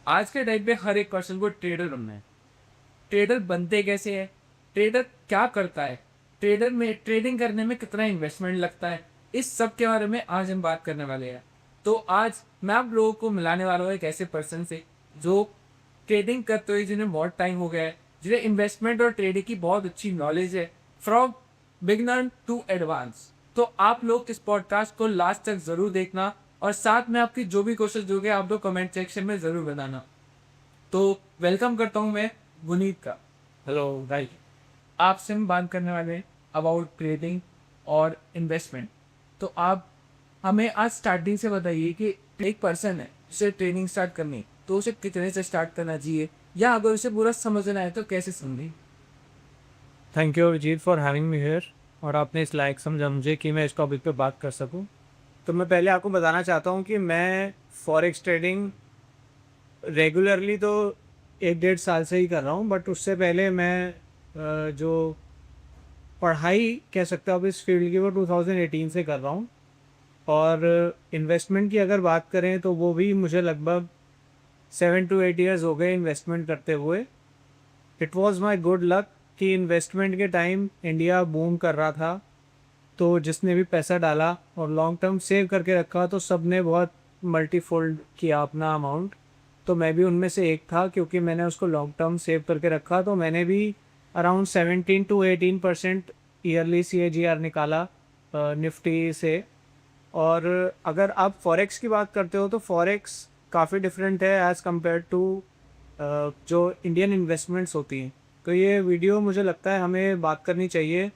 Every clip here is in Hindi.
आज के टाइम पे हर एक पर्सन को ट्रेडर बनना है। ट्रेडर बनते कैसे है, ट्रेडर क्या करता है, ट्रेडर में ट्रेडिंग करने में कितना इन्वेस्टमेंट लगता है, इस सब के बारे में आज हम बात करने वाले हैं। तो आज मैं आप लोगों को मिलाने वाला हूँ एक ऐसे पर्सन से जो ट्रेडिंग करते हुए जिन्हें बहुत टाइम हो गया है, जिन्हें इन्वेस्टमेंट और ट्रेडिंग की बहुत अच्छी नॉलेज है, फ्रॉम बिगनर टू एडवांस। तो आप लोग इस पॉडकास्ट को लास्ट तक जरूर देखना और साथ में आपकी जो भी क्वेश्चन होंगे आप लोग कमेंट सेक्शन में जरूर बताना। तो वेलकम करता हूं मैं गुनीत का। हेलो गाइस, आपसे हम बात करने वाले हैं अबाउट ट्रेडिंग और इन्वेस्टमेंट। तो आप हमें आज स्टार्टिंग से बताइए कि एक पर्सन है जिसे ट्रेडिंग स्टार्ट करनी है, तो उसे कितने से स्टार्ट करना चाहिए, या अगर उसे पूरा समझना है तो कैसे समझें। Thank you Abhijeet for having me here. और आपने इस लायक समझा मुझे कि मैं इस टॉपिक पे बात कर सकूं। तो मैं पहले आपको बताना चाहता हूं कि मैं फॉरेक्स ट्रेडिंग रेगुलरली तो 1 डेढ़ साल से ही कर रहा हूं, बट उससे पहले मैं जो पढ़ाई कह सकते हो आप इस फील्ड की वो 2018 से कर रहा हूं। और इन्वेस्टमेंट की अगर बात करें तो वो भी मुझे लगभग 7 to 8 ईयर्स हो गए इन्वेस्टमेंट करते हुए। It was my good luck कि इन्वेस्टमेंट के टाइम इंडिया बूम कर रहा था, तो जिसने भी पैसा डाला और लॉन्ग टर्म सेव करके रखा तो सब ने बहुत मल्टीफोल्ड किया अपना अमाउंट। तो मैं भी उनमें से एक था, क्योंकि मैंने उसको लॉन्ग टर्म सेव करके रखा, तो मैंने भी अराउंड 17 to 18% ईयरली CAGR निकाला निफ्टी से। और अगर आप फॉरेक्स की बात करते हो तो फॉरेक्स काफ़ी डिफरेंट है एज़ कम्पेयर टू जो इंडियन इन्वेस्टमेंट्स होती हैं। तो ये वीडियो मुझे लगता है हमें बात करनी चाहिए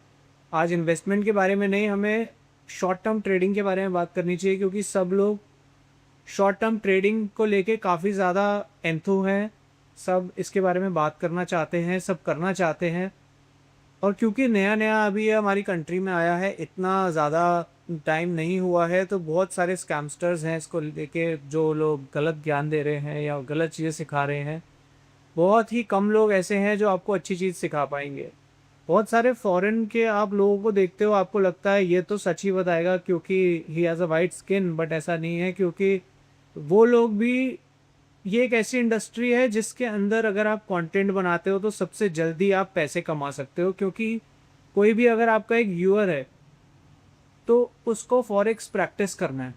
आज इन्वेस्टमेंट के बारे में नहीं, हमें शॉर्ट टर्म ट्रेडिंग के बारे में बात करनी चाहिए, क्योंकि सब लोग शॉर्ट टर्म ट्रेडिंग को लेके काफ़ी ज़्यादा एंथू हैं। सब इसके बारे में बात करना चाहते हैं, सब करना चाहते हैं। और क्योंकि नया नया अभी ये हमारी कंट्री में आया है, इतना ज़्यादा टाइम नहीं हुआ है, तो बहुत सारे स्कैमस्टर्स हैं इसको लेके जो लोग गलत ज्ञान दे रहे हैं या गलत चीज़ें सिखा रहे हैं। बहुत ही कम लोग ऐसे हैं जो आपको अच्छी चीज़ सिखा पाएंगे। बहुत सारे फॉरेन के आप लोगों को देखते हो, आपको लगता है ये तो सच ही बताएगा क्योंकि he has a white skin, but ऐसा नहीं है। क्योंकि वो लोग भी, ये एक ऐसी इंडस्ट्री है जिसके अंदर अगर आप कंटेंट बनाते हो तो सबसे जल्दी आप पैसे कमा सकते हो। क्योंकि कोई भी अगर आपका एक व्यूअर है तो उसको फॉरेक्स प्रैक्टिस करना है,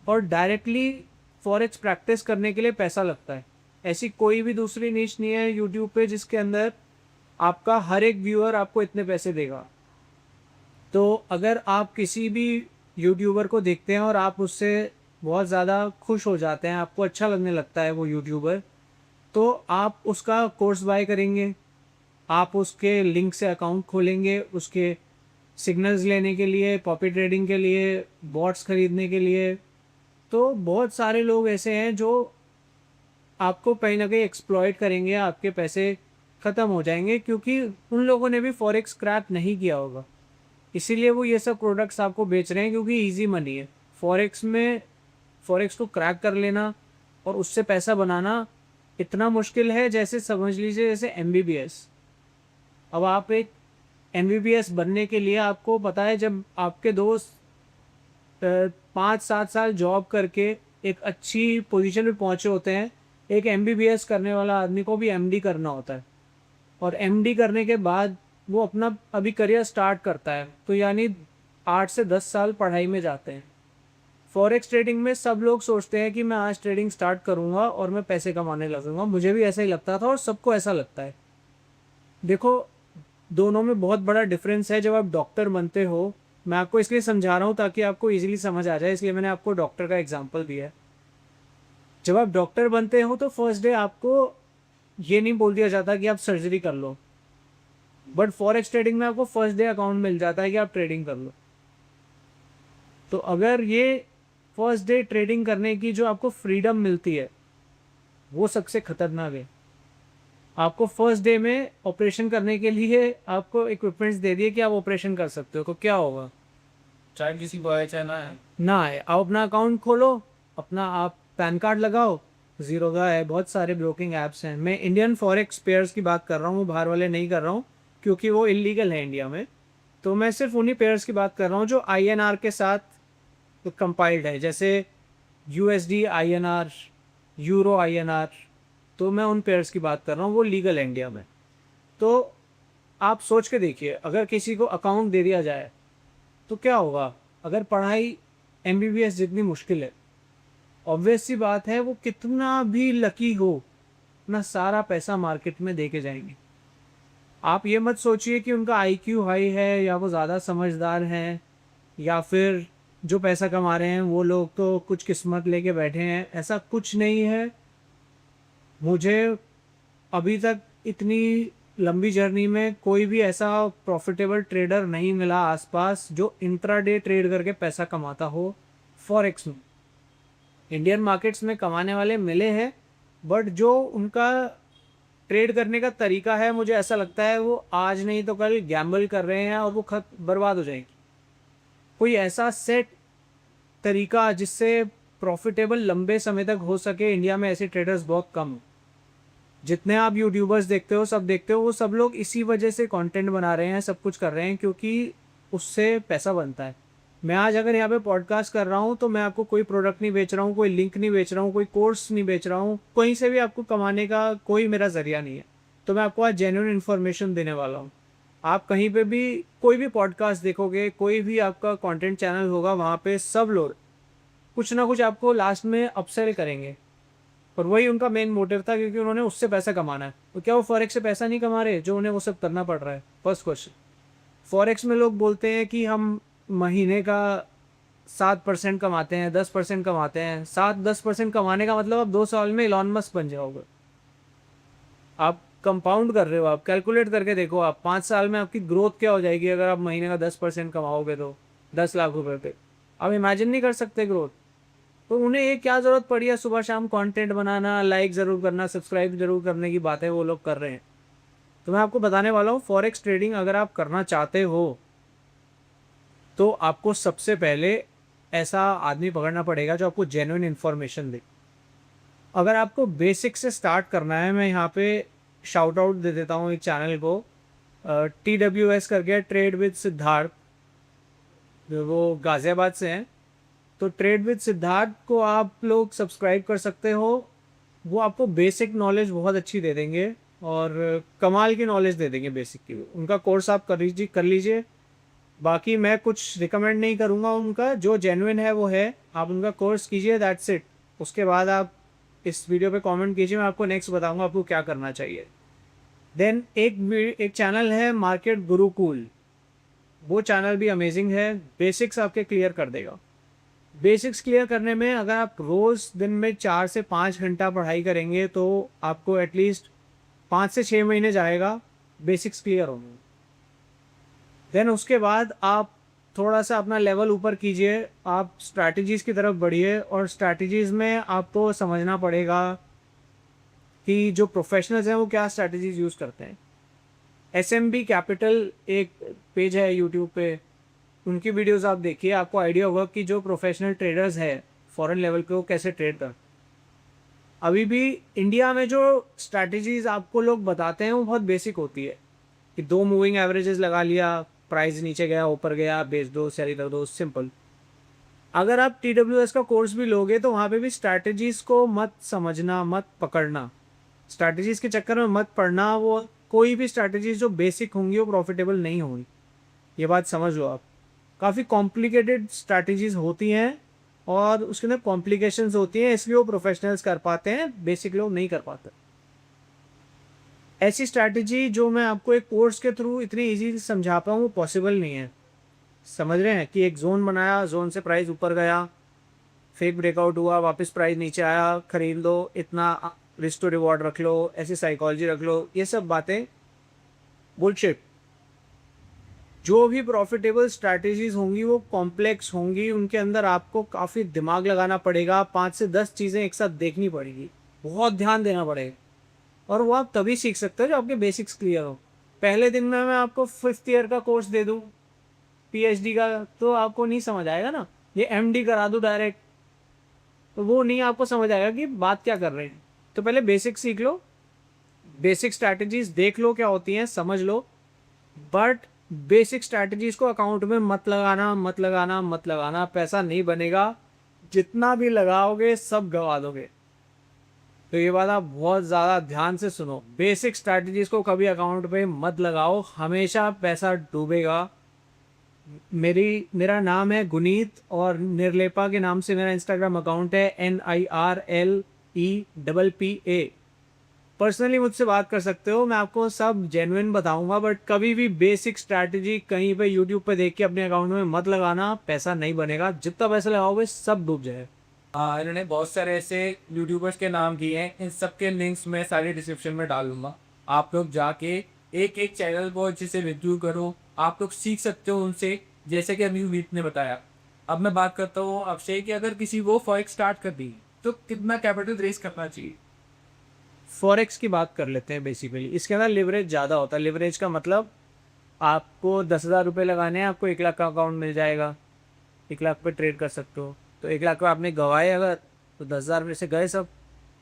और डायरेक्टली फॉरेक्स प्रैक्टिस करने के लिए पैसा लगता है। ऐसी कोई भी दूसरी नीश नहीं है यूट्यूब पे जिसके अंदर आपका हर एक व्यूअर आपको इतने पैसे देगा। तो अगर आप किसी भी यूट्यूबर को देखते हैं और आप उससे बहुत ज़्यादा खुश हो जाते हैं, आपको अच्छा लगने लगता है वो यूट्यूबर, तो आप उसका कोर्स बाय करेंगे, आप उसके लिंक से अकाउंट खोलेंगे, उसके सिग्नल्स लेने के लिए, पॉपी ट्रेडिंग के लिए, बॉट्स खरीदने के लिए। तो बहुत सारे लोग ऐसे हैं जो आपको कहीं ना कहीं एक्सप्लॉइट करेंगे, आपके पैसे ख़त्म हो जाएंगे, क्योंकि उन लोगों ने भी फॉरेक्स क्रैक नहीं किया होगा, इसीलिए वो ये सब प्रोडक्ट्स आपको बेच रहे हैं, क्योंकि इजी मनी है फॉरेक्स में। फॉरेक्स को क्रैक कर लेना और उससे पैसा बनाना इतना मुश्किल है, जैसे समझ लीजिए जैसे MBBS। अब आप एक MBBS बनने के लिए आपको पता है, जब आपके दोस्त 5-7 साल जॉब करके एक अच्छी पोजीशन पे पहुंचे होते हैं, एक MBBS करने वाला आदमी को भी MD करना होता है। और MD करने के बाद वो अपना अभी करियर स्टार्ट करता है, तो यानी 8 से 10 साल पढ़ाई में जाते हैं। फॉरेक्स ट्रेडिंग में सब लोग सोचते हैं कि मैं आज ट्रेडिंग स्टार्ट करूंगा और मैं पैसे कमाने लगूंगा। मुझे भी ऐसा ही लगता था और सबको ऐसा लगता है। देखो, दोनों में बहुत बड़ा डिफरेंस है। जब आप डॉक्टर बनते हो, मैं आपको इसलिए समझा रहा हूँ ताकि आपको इजीली समझ आ जाए, इसलिए मैंने आपको डॉक्टर का एग्जांपल दिया है। जब आप डॉक्टर बनते हो तो फर्स्ट डे आपको ये नहीं बोल दिया जाता कि आप सर्जरी कर लो, बट फॉरेक्स ट्रेडिंग में आपको फर्स्ट डे अकाउंट मिल जाता है कि आप ट्रेडिंग कर लो। तो अगर ये फर्स्ट डे ट्रेडिंग करने की जो आपको फ्रीडम मिलती है वो सबसे खतरनाक है। आपको फर्स्ट डे में ऑपरेशन करने के लिए आपको इक्विपमेंट्स दे दिए कि आप ऑपरेशन कर सकते हो, तो क्या होगा? चाहे किसी को आए चाहे ना आए। ना है, आप अपना अकाउंट खोलो, अपना आप पैन कार्ड लगाओ, जीरोधा है, बहुत सारे ब्रोकिंग ऐप्स हैं। मैं इंडियन फॉरेक्स पेयर्स की बात कर रहा हूँ, बाहर वाले नहीं कर रहा हूँ, क्योंकि वो इलीगल है इंडिया में। तो मैं सिर्फ उन्हीं पेयर्स की बात कर रहा हूँ जो INR के साथ कंपाइल्ड है, जैसे USD INR, यूरो INR, तो मैं उन पेयर्स की बात कर रहा हूँ, वो लीगल है इंडिया में। तो आप सोच के देखिए, अगर किसी को अकाउंट दे दिया जाए तो क्या होगा। अगर पढ़ाई एमबीबीएस जितनी मुश्किल है, ऑब्वियस सी बात है वो कितना भी लकी हो, अपना सारा पैसा मार्केट में दे के जाएंगे। आप ये मत सोचिए कि उनका आईक्यू हाई है या वो ज़्यादा समझदार हैं, या फिर जो पैसा कमा रहे हैं वो लोग तो कुछ किस्मत लेके बैठे हैं। ऐसा कुछ नहीं है। मुझे अभी तक इतनी लंबी जर्नी में कोई भी ऐसा प्रॉफिटेबल ट्रेडर नहीं मिला आसपास जो इंट्राडे ट्रेड करके पैसा कमाता हो फॉरेक्स में। इंडियन मार्केट्स में कमाने वाले मिले हैं, बट जो उनका ट्रेड करने का तरीका है, मुझे ऐसा लगता है वो आज नहीं तो कल गैम्बल कर रहे हैं और वो बर्बाद हो जाएगी। कोई ऐसा सेट तरीका जिससे प्रॉफिटेबल लंबे समय तक हो सके, इंडिया में ऐसे ट्रेडर्स बहुत कम हैं। जितने आप यूट्यूबर्स देखते हो, सब देखते हो, वो सब लोग इसी वजह से कंटेंट बना रहे हैं, सब कुछ कर रहे हैं, क्योंकि उससे पैसा बनता है। मैं आज अगर यहाँ पे पॉडकास्ट कर रहा हूँ तो मैं आपको कोई प्रोडक्ट नहीं बेच रहा हूँ, कोई लिंक नहीं बेच रहा हूँ, कोई कोर्स नहीं बेच रहा हूँ, कहीं से भी आपको कमाने का कोई मेरा जरिया नहीं है। तो मैं आपको आज जेन्युइन इन्फॉर्मेशन देने वाला हूँ। आप कहीं पे भी कोई भी पॉडकास्ट देखोगे, कोई भी आपका कंटेंट चैनल होगा, वहाँ पे सब लोग कुछ ना कुछ आपको लास्ट में अपसेल करेंगे, और वही उनका मेन मोटिव था, क्योंकि उन्होंने उससे पैसा कमाना है। तो क्या वो फॉरेक्स से पैसा नहीं कमा रहे जो उन्हें वो सब करना पड़ रहा है? First question. फॉरेक्स में लोग बोलते हैं कि हम महीने का 7% कमाते हैं, 10% कमाते हैं। 7-10% कमाने का मतलब आप 2 साल में इलॉन मस्क बन जाओगे। आप कंपाउंड कर रहे हो, आप कैलकुलेट करके देखो, आप 5 साल में आपकी ग्रोथ क्या हो जाएगी अगर आप महीने का 10% कमाओगे तो 10 लाख रुपए पे। आप इमेजिन नहीं कर सकते ग्रोथ। तो उन्हें ये क्या ज़रूरत पड़ी है सुबह शाम कंटेंट बनाना, लाइक ज़रूर करना, सब्सक्राइब ज़रूर करने की बातें वो लोग कर रहे हैं। तो मैं आपको बताने वाला हूँ, फॉरेक्स ट्रेडिंग अगर आप करना चाहते हो तो आपको सबसे पहले ऐसा आदमी पकड़ना पड़ेगा जो आपको जेन्युइन इन्फॉर्मेशन दे। अगर आपको बेसिक से स्टार्ट करना है, मैं यहाँ पे शाउट आउट दे देता हूँ एक चैनल को, TWS करके, ट्रेड विद सिद्धार्थ, वो गाज़ियाबाद से हैं। तो ट्रेड विद सिद्धार्थ को आप लोग सब्सक्राइब कर सकते हो। वो आपको बेसिक नॉलेज बहुत अच्छी दे देंगे और कमाल की नॉलेज दे देंगे बेसिक की। उनका कोर्स आप कर लीजिए। बाकी मैं कुछ रिकमेंड नहीं करूँगा उनका, जो जेन्युइन है वो है। आप उनका कोर्स कीजिए, दैट्स इट। उसके बाद आप इस वीडियो पे कमेंट कीजिए, मैं आपको नेक्स्ट बताऊँगा आपको क्या करना चाहिए। देन एक चैनल है मार्केट गुरुकुल, वो चैनल भी अमेजिंग है, बेसिक्स आपके क्लियर कर देगा। बेसिक्स क्लियर करने में अगर आप रोज़ दिन में 4 से 5 घंटा पढ़ाई करेंगे तो आपको एटलीस्ट 5 से 6 महीने जाएगा बेसिक्स क्लियर होने। देन उसके बाद आप थोड़ा सा अपना लेवल ऊपर कीजिए, आप स्ट्रैटेजीज़ की तरफ बढ़िए, और स्ट्रैटेजीज़ में आपको समझना पड़ेगा कि जो प्रोफेशनल्स हैं वो क्या स्ट्रैटेजीज़ यूज़ करते हैं। SMB कैपिटल एक पेज है यूट्यूब पे, उनकी वीडियोस आप देखिए, आपको आइडिया होगा कि जो प्रोफेशनल ट्रेडर्स हैं फॉरेन लेवल पे वो कैसे ट्रेड करते हैं। अभी भी इंडिया में जो स्ट्रैटेजीज आपको लोग बताते हैं वो बहुत बेसिक होती है कि 2 मूविंग एवरेजेस लगा लिया, प्राइस नीचे गया ऊपर गया, बेच दो सेल कर दो, सिंपल। अगर आप TWS का कोर्स भी लोगे तो वहाँ पे भी स्ट्रैटेजीज को मत समझना, मत पकड़ना, स्ट्रैटेजीज के चक्कर में मत पड़ना। वो कोई भी स्ट्रैटेजीज जो बेसिक होंगी वो प्रॉफिटेबल नहीं होंगी, ये बात समझ लो आप। काफ़ी कॉम्प्लिकेटेड स्ट्रैटेजीज होती हैं और उसके अंदर कॉम्प्लिकेशंस होती हैं, इसलिए वो प्रोफेशनल्स कर पाते हैं, बेसिक लोग नहीं कर पाते। ऐसी स्ट्रैटेजी जो मैं आपको एक कोर्स के थ्रू इतनी इजी समझा पाऊँ वो पॉसिबल नहीं है। समझ रहे हैं कि एक जोन बनाया, जोन से प्राइस ऊपर गया, फेक ब्रेकआउट हुआ, वापस प्राइस नीचे आया, खरीद लो, इतना रिस्क टू रिवॉर्ड रख लो, ऐसी साइकोलॉजी रख लो, ये सब बातें बुलशिट। जो भी प्रॉफिटेबल स्ट्रैटेजीज होंगी वो कॉम्प्लेक्स होंगी, उनके अंदर आपको काफ़ी दिमाग लगाना पड़ेगा, 5 से 10 चीज़ें एक साथ देखनी पड़ेगी, बहुत ध्यान देना पड़ेगा, और वो आप तभी सीख सकते हो जब आपके बेसिक्स क्लियर हो। पहले दिन में मैं आपको 5th ईयर का कोर्स दे दूँ PhD का तो आपको नहीं समझ आएगा ना, ये MD करा दूँ डायरेक्ट तो वो नहीं आपको समझ आएगा कि बात क्या कर रहे हैं। तो पहले बेसिक सीख लो, बेसिक स्ट्रैटेजीज देख लो क्या होती हैं, समझ लो, बट बेसिक स्ट्रैटेजीज को अकाउंट में मत लगाना, मत लगाना, मत लगाना। पैसा नहीं बनेगा, जितना भी लगाओगे सब गवा दोगे। तो ये बात आप बहुत ज़्यादा ध्यान से सुनो, बेसिक स्ट्रैटेजीज को कभी अकाउंट पे मत लगाओ, हमेशा पैसा डूबेगा। मेरा नाम है गुनीत और निर्लेपा के नाम से मेरा इंस्टाग्राम अकाउंट है NIRLEPPA। पर्सनली मुझसे बात कर सकते हो, मैं आपको सब जेन्युइन बताऊंगा, बट कभी भी बेसिक स्ट्रैटेजी कहीं पे यूट्यूब पे देख के अपने अकाउंट में मत लगाना, पैसा नहीं बनेगा, जितना पैसा लगाओगे सब डूब जाए। हाँ, इन्होंने बहुत सारे ऐसे यूट्यूबर्स के नाम दिए हैं, इन सब के लिंक्स मैं सारे डिस्क्रिप्शन में डाल दूंगा। आप लोग जाके एक एक चैनल को अच्छे से रिव्यू करो, आप लोग सीख सकते हो उनसे, जैसे कि अभी वीत ने बताया। अब मैं बात करता हूँ अक्षय कि अगर किसी को फॉरेक्स स्टार्ट कर दी तो कितना कैपिटल रेज करना चाहिए। फॉरेक्स की बात कर लेते हैं। बेसिकली इसके अंदर लिवरेज ज़्यादा होता है। लिवरेज का मतलब आपको 10,000 रुपये लगाने हैं, आपको 1 लाख का अकाउंट मिल जाएगा, 1 लाख पे ट्रेड कर सकते हो। तो 1 लाख पे आपने गवाए अगर, तो 10,000 रुपये से गए सब।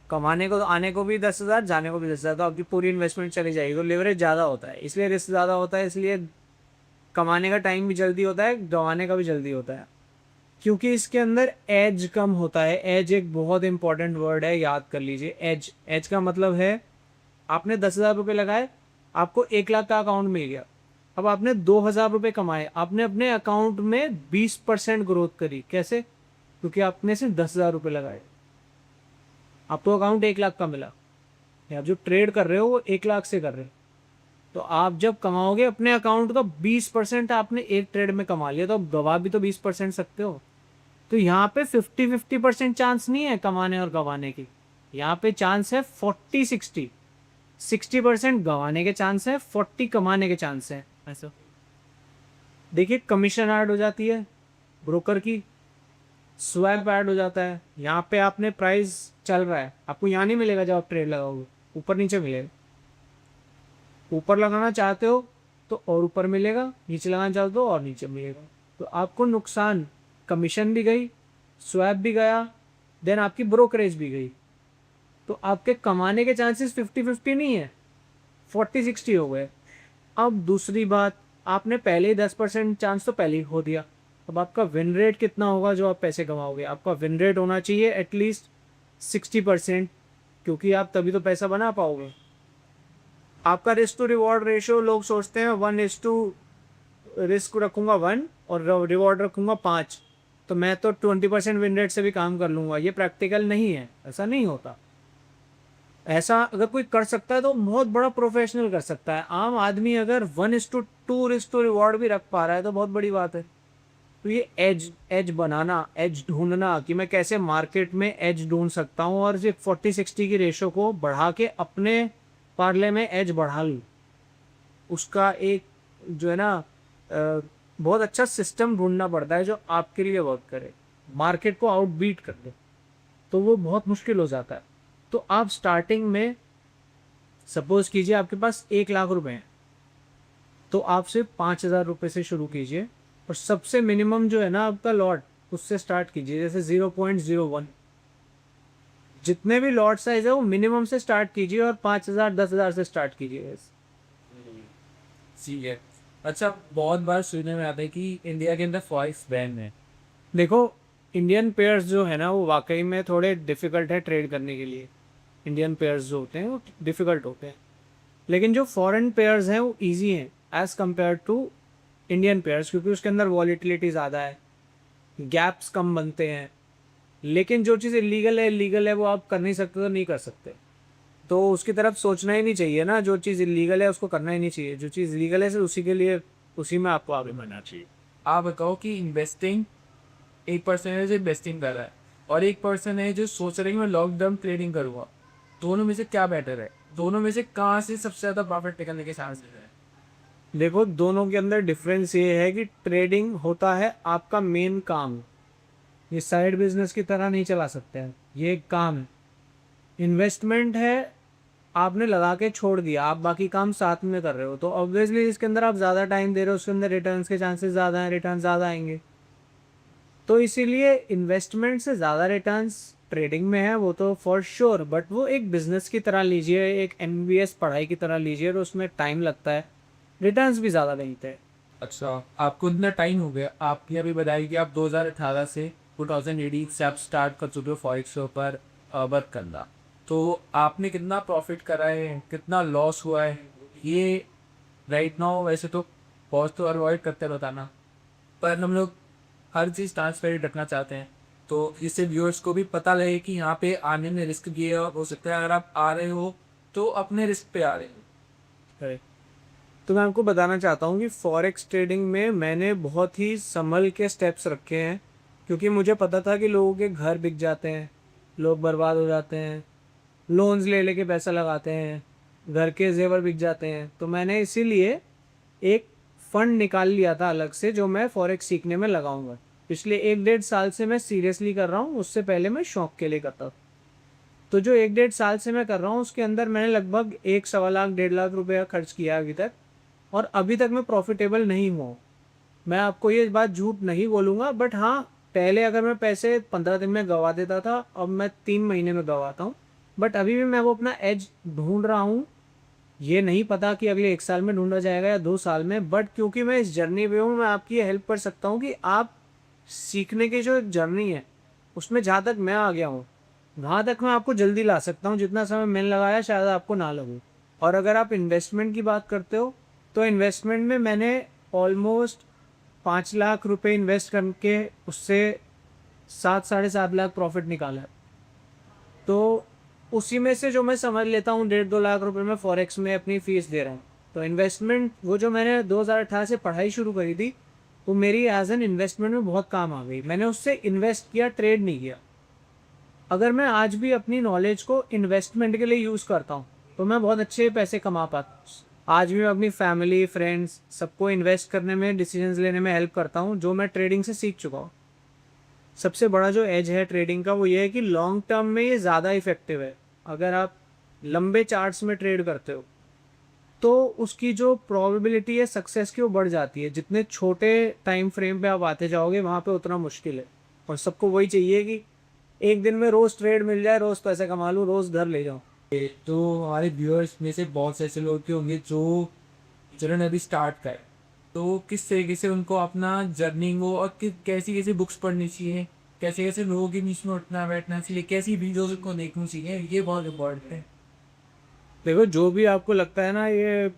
कमाने को तो आने को भी 10,000, जाने को भी 10,000, तो आपकी पूरी इन्वेस्टमेंट चली जाएगी। तो लिवरेज ज़्यादा होता है, इसलिए रिस्क ज़्यादा होता है, इसलिए कमाने का टाइम भी जल्दी होता है, गंवाने का भी जल्दी होता है, क्योंकि इसके अंदर एज कम होता है। एज एक बहुत इंपॉर्टेंट वर्ड है, याद कर लीजिए। एज एज का मतलब है आपने 10,000 रुपये लगाए, आपको 1 लाख का अकाउंट मिल गया। अब आपने 2,000 रुपये कमाए, आपने अपने अकाउंट में 20% ग्रोथ करी। कैसे? क्योंकि आपने सिर्फ 10,000 रुपये लगाए, आपको अकाउंट 1 लाख का मिला। या आप जो ट्रेड कर रहे हो वो 1 लाख से कर रहे हो, तो आप जब कमाओगे अपने अकाउंट का 20% आपने एक ट्रेड में कमा लिया, तो आप गवा भी तो 20% सकते हो। तो यहाँ पे 50-50% चांस नहीं है कमाने और गंवाने की, यहाँ पे चांस है 40-60। 60% गंवाने के चांस है, 40 कमाने के चांस है। ऐसा देखिए, कमीशन ऐड हो जाती है ब्रोकर की, स्वैप ऐड हो जाता है। यहाँ पे आपने प्राइस चल रहा है, आपको यहाँ नहीं मिलेगा जब आप ट्रेड लगाओगे, ऊपर नीचे मिलेगा। ऊपर लगाना चाहते हो तो और ऊपर मिलेगा, नीचे लगाना चाहते हो और नीचे मिलेगा। तो आपको नुकसान, कमीशन भी गई, स्वैप भी गया, देन आपकी ब्रोकरेज भी गई। तो आपके कमाने के चांसेस 50-50 नहीं है, 40-60 हो गए। अब दूसरी बात, आपने पहले ही 10% चांस तो पहले ही हो दिया। अब आपका विन रेट कितना होगा जो आप पैसे कमाओगे? आपका विन रेट होना चाहिए एटलीस्ट 60%, क्योंकि आप तभी तो पैसा बना पाओगे। आपका रिस्क टू रिवॉर्ड रेशियो, लोग सोचते हैं 1:, रिस्क रखूंगा 1 और रिवॉर्ड रखूंगा 5, तो मैं तो 20% विन रेट से भी काम कर लूंगा। ये प्रैक्टिकल नहीं है, ऐसा नहीं होता। ऐसा अगर कोई कर सकता है तो बहुत बड़ा प्रोफेशनल कर सकता है। आम आदमी अगर 1:2 रिस्क टू रिवॉर्ड भी रख पा रहा है तो बहुत बड़ी बात है। तो ये एज एज बनाना, एज ढूंढना कि मैं कैसे मार्केट में एज ढूंढ सकता हूँ और सिर्फ 40-60 की रेशो को बढ़ा के अपने पार्ले में एज बढ़ा लूँ, उसका एक जो है ना बहुत अच्छा सिस्टम ढूंढना पड़ता है जो आपके लिए वर्क करे, मार्केट को आउटबीट कर दे। तो वो बहुत मुश्किल हो जाता है। तो आप स्टार्टिंग में सपोज कीजिए आपके पास 1 लाख रुपए हैं, तो आप सिर्फ 5,000 रुपये से शुरू कीजिए और सबसे मिनिमम जो है ना आपका लॉट, उससे स्टार्ट कीजिए। जैसे 0.01, जितने भी लॉट साइज है वो मिनिमम से स्टार्ट कीजिए और 5,000 10,000 से स्टार्ट कीजिए। ठीक है। अच्छा, बहुत बार सुनने में आता है कि इंडिया के अंदर फॉरेक्स बैन है। देखो, इंडियन पेयर्स जो है ना वो वाकई में थोड़े डिफ़िकल्ट है ट्रेड करने के लिए। इंडियन पेयर्स जो होते हैं वो डिफ़िकल्ट होते हैं, लेकिन जो फॉरेन पेयर्स हैं वो इजी हैं as compared to Indian pairs, क्योंकि उसके अंदर वॉलीटिलिटी ज़्यादा है, गैप्स कम बनते हैं। लेकिन जो चीज़ इलीगल है वो आप कर नहीं सकते तो नहीं कर सकते, तो उसकी तरफ सोचना ही नहीं चाहिए ना। जो चीज़ इलीगल है उसको करना ही नहीं चाहिए, जो चीज़ लीगल है सिर्फ उसी के लिए, उसी में आपको आगे बढ़ना चाहिए। आप बताओ कि इन्वेस्टिंग, एक पर्सन है जो इन्वेस्टिंग कर रहा है और एक पर्सन है जो सोच रहा है कि मैं लॉन्ग टर्म ट्रेडिंग करूँगा, दोनों में से क्या बेटर है? दोनों में से कहाँ से सबसे ज़्यादा प्रॉफिट निकलने के चांसेस है? देखो, दोनों के अंदर डिफरेंस ये है कि ट्रेडिंग होता है आपका मेन काम, ये साइड बिजनेस की तरह नहीं चला सकते हैं, ये एक काम है। इन्वेस्टमेंट है, आपने लगा के छोड़ दिया, आप बाकी काम साथ में कर रहे हो, तो ऑब्वियसली इसके अंदर आप ज़्यादा टाइम दे रहे हो, उसके अंदर रिटर्न्स के चांसेस ज़्यादा हैं, रिटर्न ज़्यादा आएंगे। तो इसीलिए इन्वेस्टमेंट से ज़्यादा रिटर्न्स ट्रेडिंग में है, वो तो फॉर श्योर, बट वो एक बिजनेस की तरह लीजिए, एक MBS पढ़ाई की तरह लीजिए, और उसमें टाइम लगता है, रिटर्न्स भी ज़्यादा मिलते हैं। अच्छा, आपको इतना टाइम हो गया, आपने अभी बताया कि आप 2018 से 2018 से आप स्टार्ट कर चुके हो फॉरेक्स के ऊपर वर्क करना। तो आपने कितना प्रॉफिट करा है, कितना लॉस हुआ है, ये राइट नाउ वैसे तो बहुत तो अवॉइड करते हैं बताना, पर हम लोग हर चीज़ ट्रांसपेरेंट रखना चाहते हैं। तो इससे व्यूअर्स को भी पता लगे कि यहाँ पे आने में रिस्क भी है, और हो सकता है अगर आप आ रहे हो तो अपने रिस्क पे आ रहे हो। है। तो मैं आपको बताना चाहता हूँ कि फॉरेक्स ट्रेडिंग में मैंने बहुत ही संभल के स्टेप्स रखे हैं, क्योंकि मुझे पता था कि लोगों के घर बिक जाते हैं, लोग बर्बाद हो जाते हैं, लोन्स ले लेके पैसा लगाते हैं, घर के जेवर बिक जाते हैं। तो मैंने इसीलिए एक फ़ंड निकाल लिया था अलग से, जो मैं फॉरेक्स सीखने में लगाऊंगा। पिछले 1 डेढ़ साल से मैं सीरियसली कर रहा हूँ, उससे पहले मैं शौक के लिए करता था। तो जो 1 डेढ़ साल से मैं कर रहा हूँ उसके अंदर मैंने लगभग 1 सवा लाख 1.5 लाख रुपया खर्च किया अभी तक, और अभी तक मैं प्रॉफिटेबल नहीं हुआ हूँ। मैं आपको ये बात झूठ नहीं बोलूँगा, बट हाँ, पहले अगर मैं पैसे 15 दिन में गंवा देता था, अब मैं 3 महीने में गंवाता हूँ। बट अभी भी मैं वो अपना एज ढूंढ रहा हूँ। ये नहीं पता कि अगले 1 साल में ढूंढा जाएगा या 2 साल में, बट क्योंकि मैं इस जर्नी पे हूँ, मैं आपकी हेल्प कर सकता हूँ कि आप सीखने की जो जर्नी है उसमें जहाँ तक मैं आ गया हूँ वहाँ तक मैं आपको जल्दी ला सकता हूँ। जितना समय मैंने लगाया शायद आपको ना लगे। और अगर आप इन्वेस्टमेंट की बात करते हो, तो इन्वेस्टमेंट में मैंने ऑलमोस्ट 5 लाख रुपए इन्वेस्ट करके उससे 7 साढ़े 7 लाख प्रॉफिट निकाला है। तो उसी में से जो मैं समझ लेता हूँ 1.5 2 लाख रुपए मैं फॉरेक्स में अपनी फीस दे रहा हूँ। तो इन्वेस्टमेंट वो जो मैंने 2018 से पढ़ाई शुरू करी थी, वो मेरी एज एन इन्वेस्टमेंट में बहुत काम आ गई। मैंने उससे इन्वेस्ट किया, ट्रेड नहीं किया। अगर मैं आज भी अपनी नॉलेज को इन्वेस्टमेंट के लिए यूज़ करता हूँ तो मैं बहुत अच्छे पैसे कमा पाता हूँ। आज भी मैं अपनी फैमिली, फ्रेंड्स, सबको इन्वेस्ट करने में, डिसीजंस लेने में हेल्प करता हूँ, जो मैं ट्रेडिंग से सीख चुका हूँ। सबसे बड़ा जो एज है ट्रेडिंग का वो ये है कि लॉन्ग टर्म में ये ज़्यादा इफेक्टिव है। अगर आप लंबे चार्ट्स में ट्रेड करते हो तो उसकी जो प्रोबेबिलिटी है सक्सेस की वो बढ़ जाती है। जितने छोटे टाइम फ्रेम पे आप आते जाओगे वहाँ पे उतना मुश्किल है। और सबको वही चाहिए कि एक दिन में रोज़ ट्रेड मिल जाए, रोज़ पैसे कमा लूँ, रोज़ घर ले जाऊँ। तो हमारे व्यूअर्स में से बहुत से ऐसे लोग भी होंगे जो जिन्होंने अभी स्टार्ट करा है। तो किस तरीके से उनको अपना जर्निंग हो, और कैसी कैसी बुक्स पढ़नी चाहिए, कैसे कैसे लोगों के बीच में उठना बैठना चाहिए, कैसी वीडियोज उनको देखनी चाहिए, ये बहुत इम्पोर्टेंट है। देखो, जो भी आपको लगता है ना, ये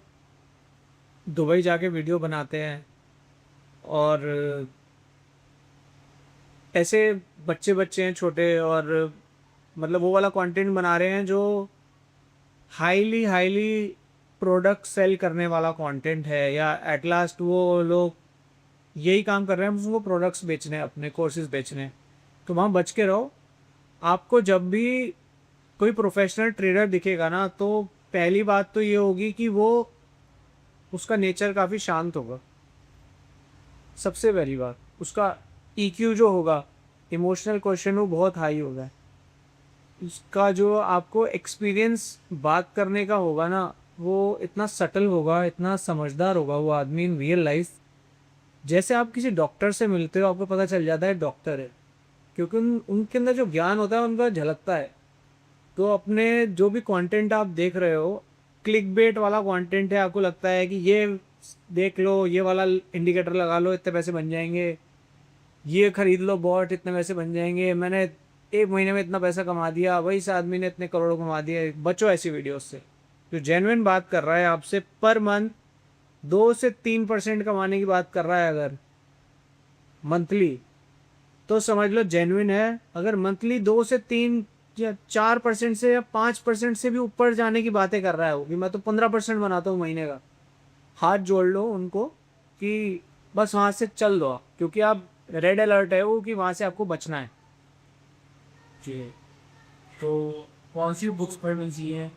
दुबई जाके वीडियो बनाते हैं और ऐसे बच्चे बच्चे हैं छोटे, और मतलब वो वाला कंटेंट बना रहे हैं जो हाईली हाईली प्रोडक्ट सेल करने वाला कंटेंट है, या एट लास्ट वो लोग यही काम कर रहे हैं, उनको प्रोडक्ट्स बेचने हैं, अपने कोर्सेज बेचने हैं। तो वहाँ बच के रहो। आपको जब भी कोई प्रोफेशनल ट्रेडर दिखेगा ना, तो पहली बात तो ये होगी कि वो, उसका नेचर काफ़ी शांत होगा। सबसे पहली बात, उसका ईक्यू जो होगा, इमोशनल क्वेश्चन, वो बहुत हाई होगा। उसका जो आपको एक्सपीरियंस बात करने का होगा ना, वो इतना सटल होगा, इतना समझदार होगा वो आदमी इन रियल लाइफ। जैसे आप किसी डॉक्टर से मिलते हो, आपको पता चल जाता है डॉक्टर है, क्योंकि उनके अंदर जो ज्ञान होता है उनका झलकता है। तो अपने जो भी कंटेंट आप देख रहे हो, क्लिक बेट वाला कंटेंट है, आपको लगता है कि ये देख लो, ये वाला इंडिकेटर लगा लो, इतने पैसे बन जाएंगे, ये खरीद लो बॉट, इतने पैसे बन जाएंगे, मैंने 1 महीने में इतना पैसा कमा दिया, वही इस आदमी ने इतने करोड़ कमा दिए। बचो ऐसी वीडियो से। जो जेन्युइन बात कर रहा है आपसे, पर मंथ 2 से 3% कमाने की बात कर रहा है अगर मंथली, तो समझ लो जेन्युइन है। अगर मंथली 2 से 3 या 4% से या 5% से भी ऊपर जाने की बातें कर रहा है वो, कि मैं तो 15% बनाता हूँ महीने का, हाथ जोड़ लो उनको कि बस वहाँ से चल दो आप, क्योंकि आप रेड अलर्ट है वो, कि वहाँ से आपको बचना है। जी। तो कौन सी बुक्स पढ़नी चाहिए?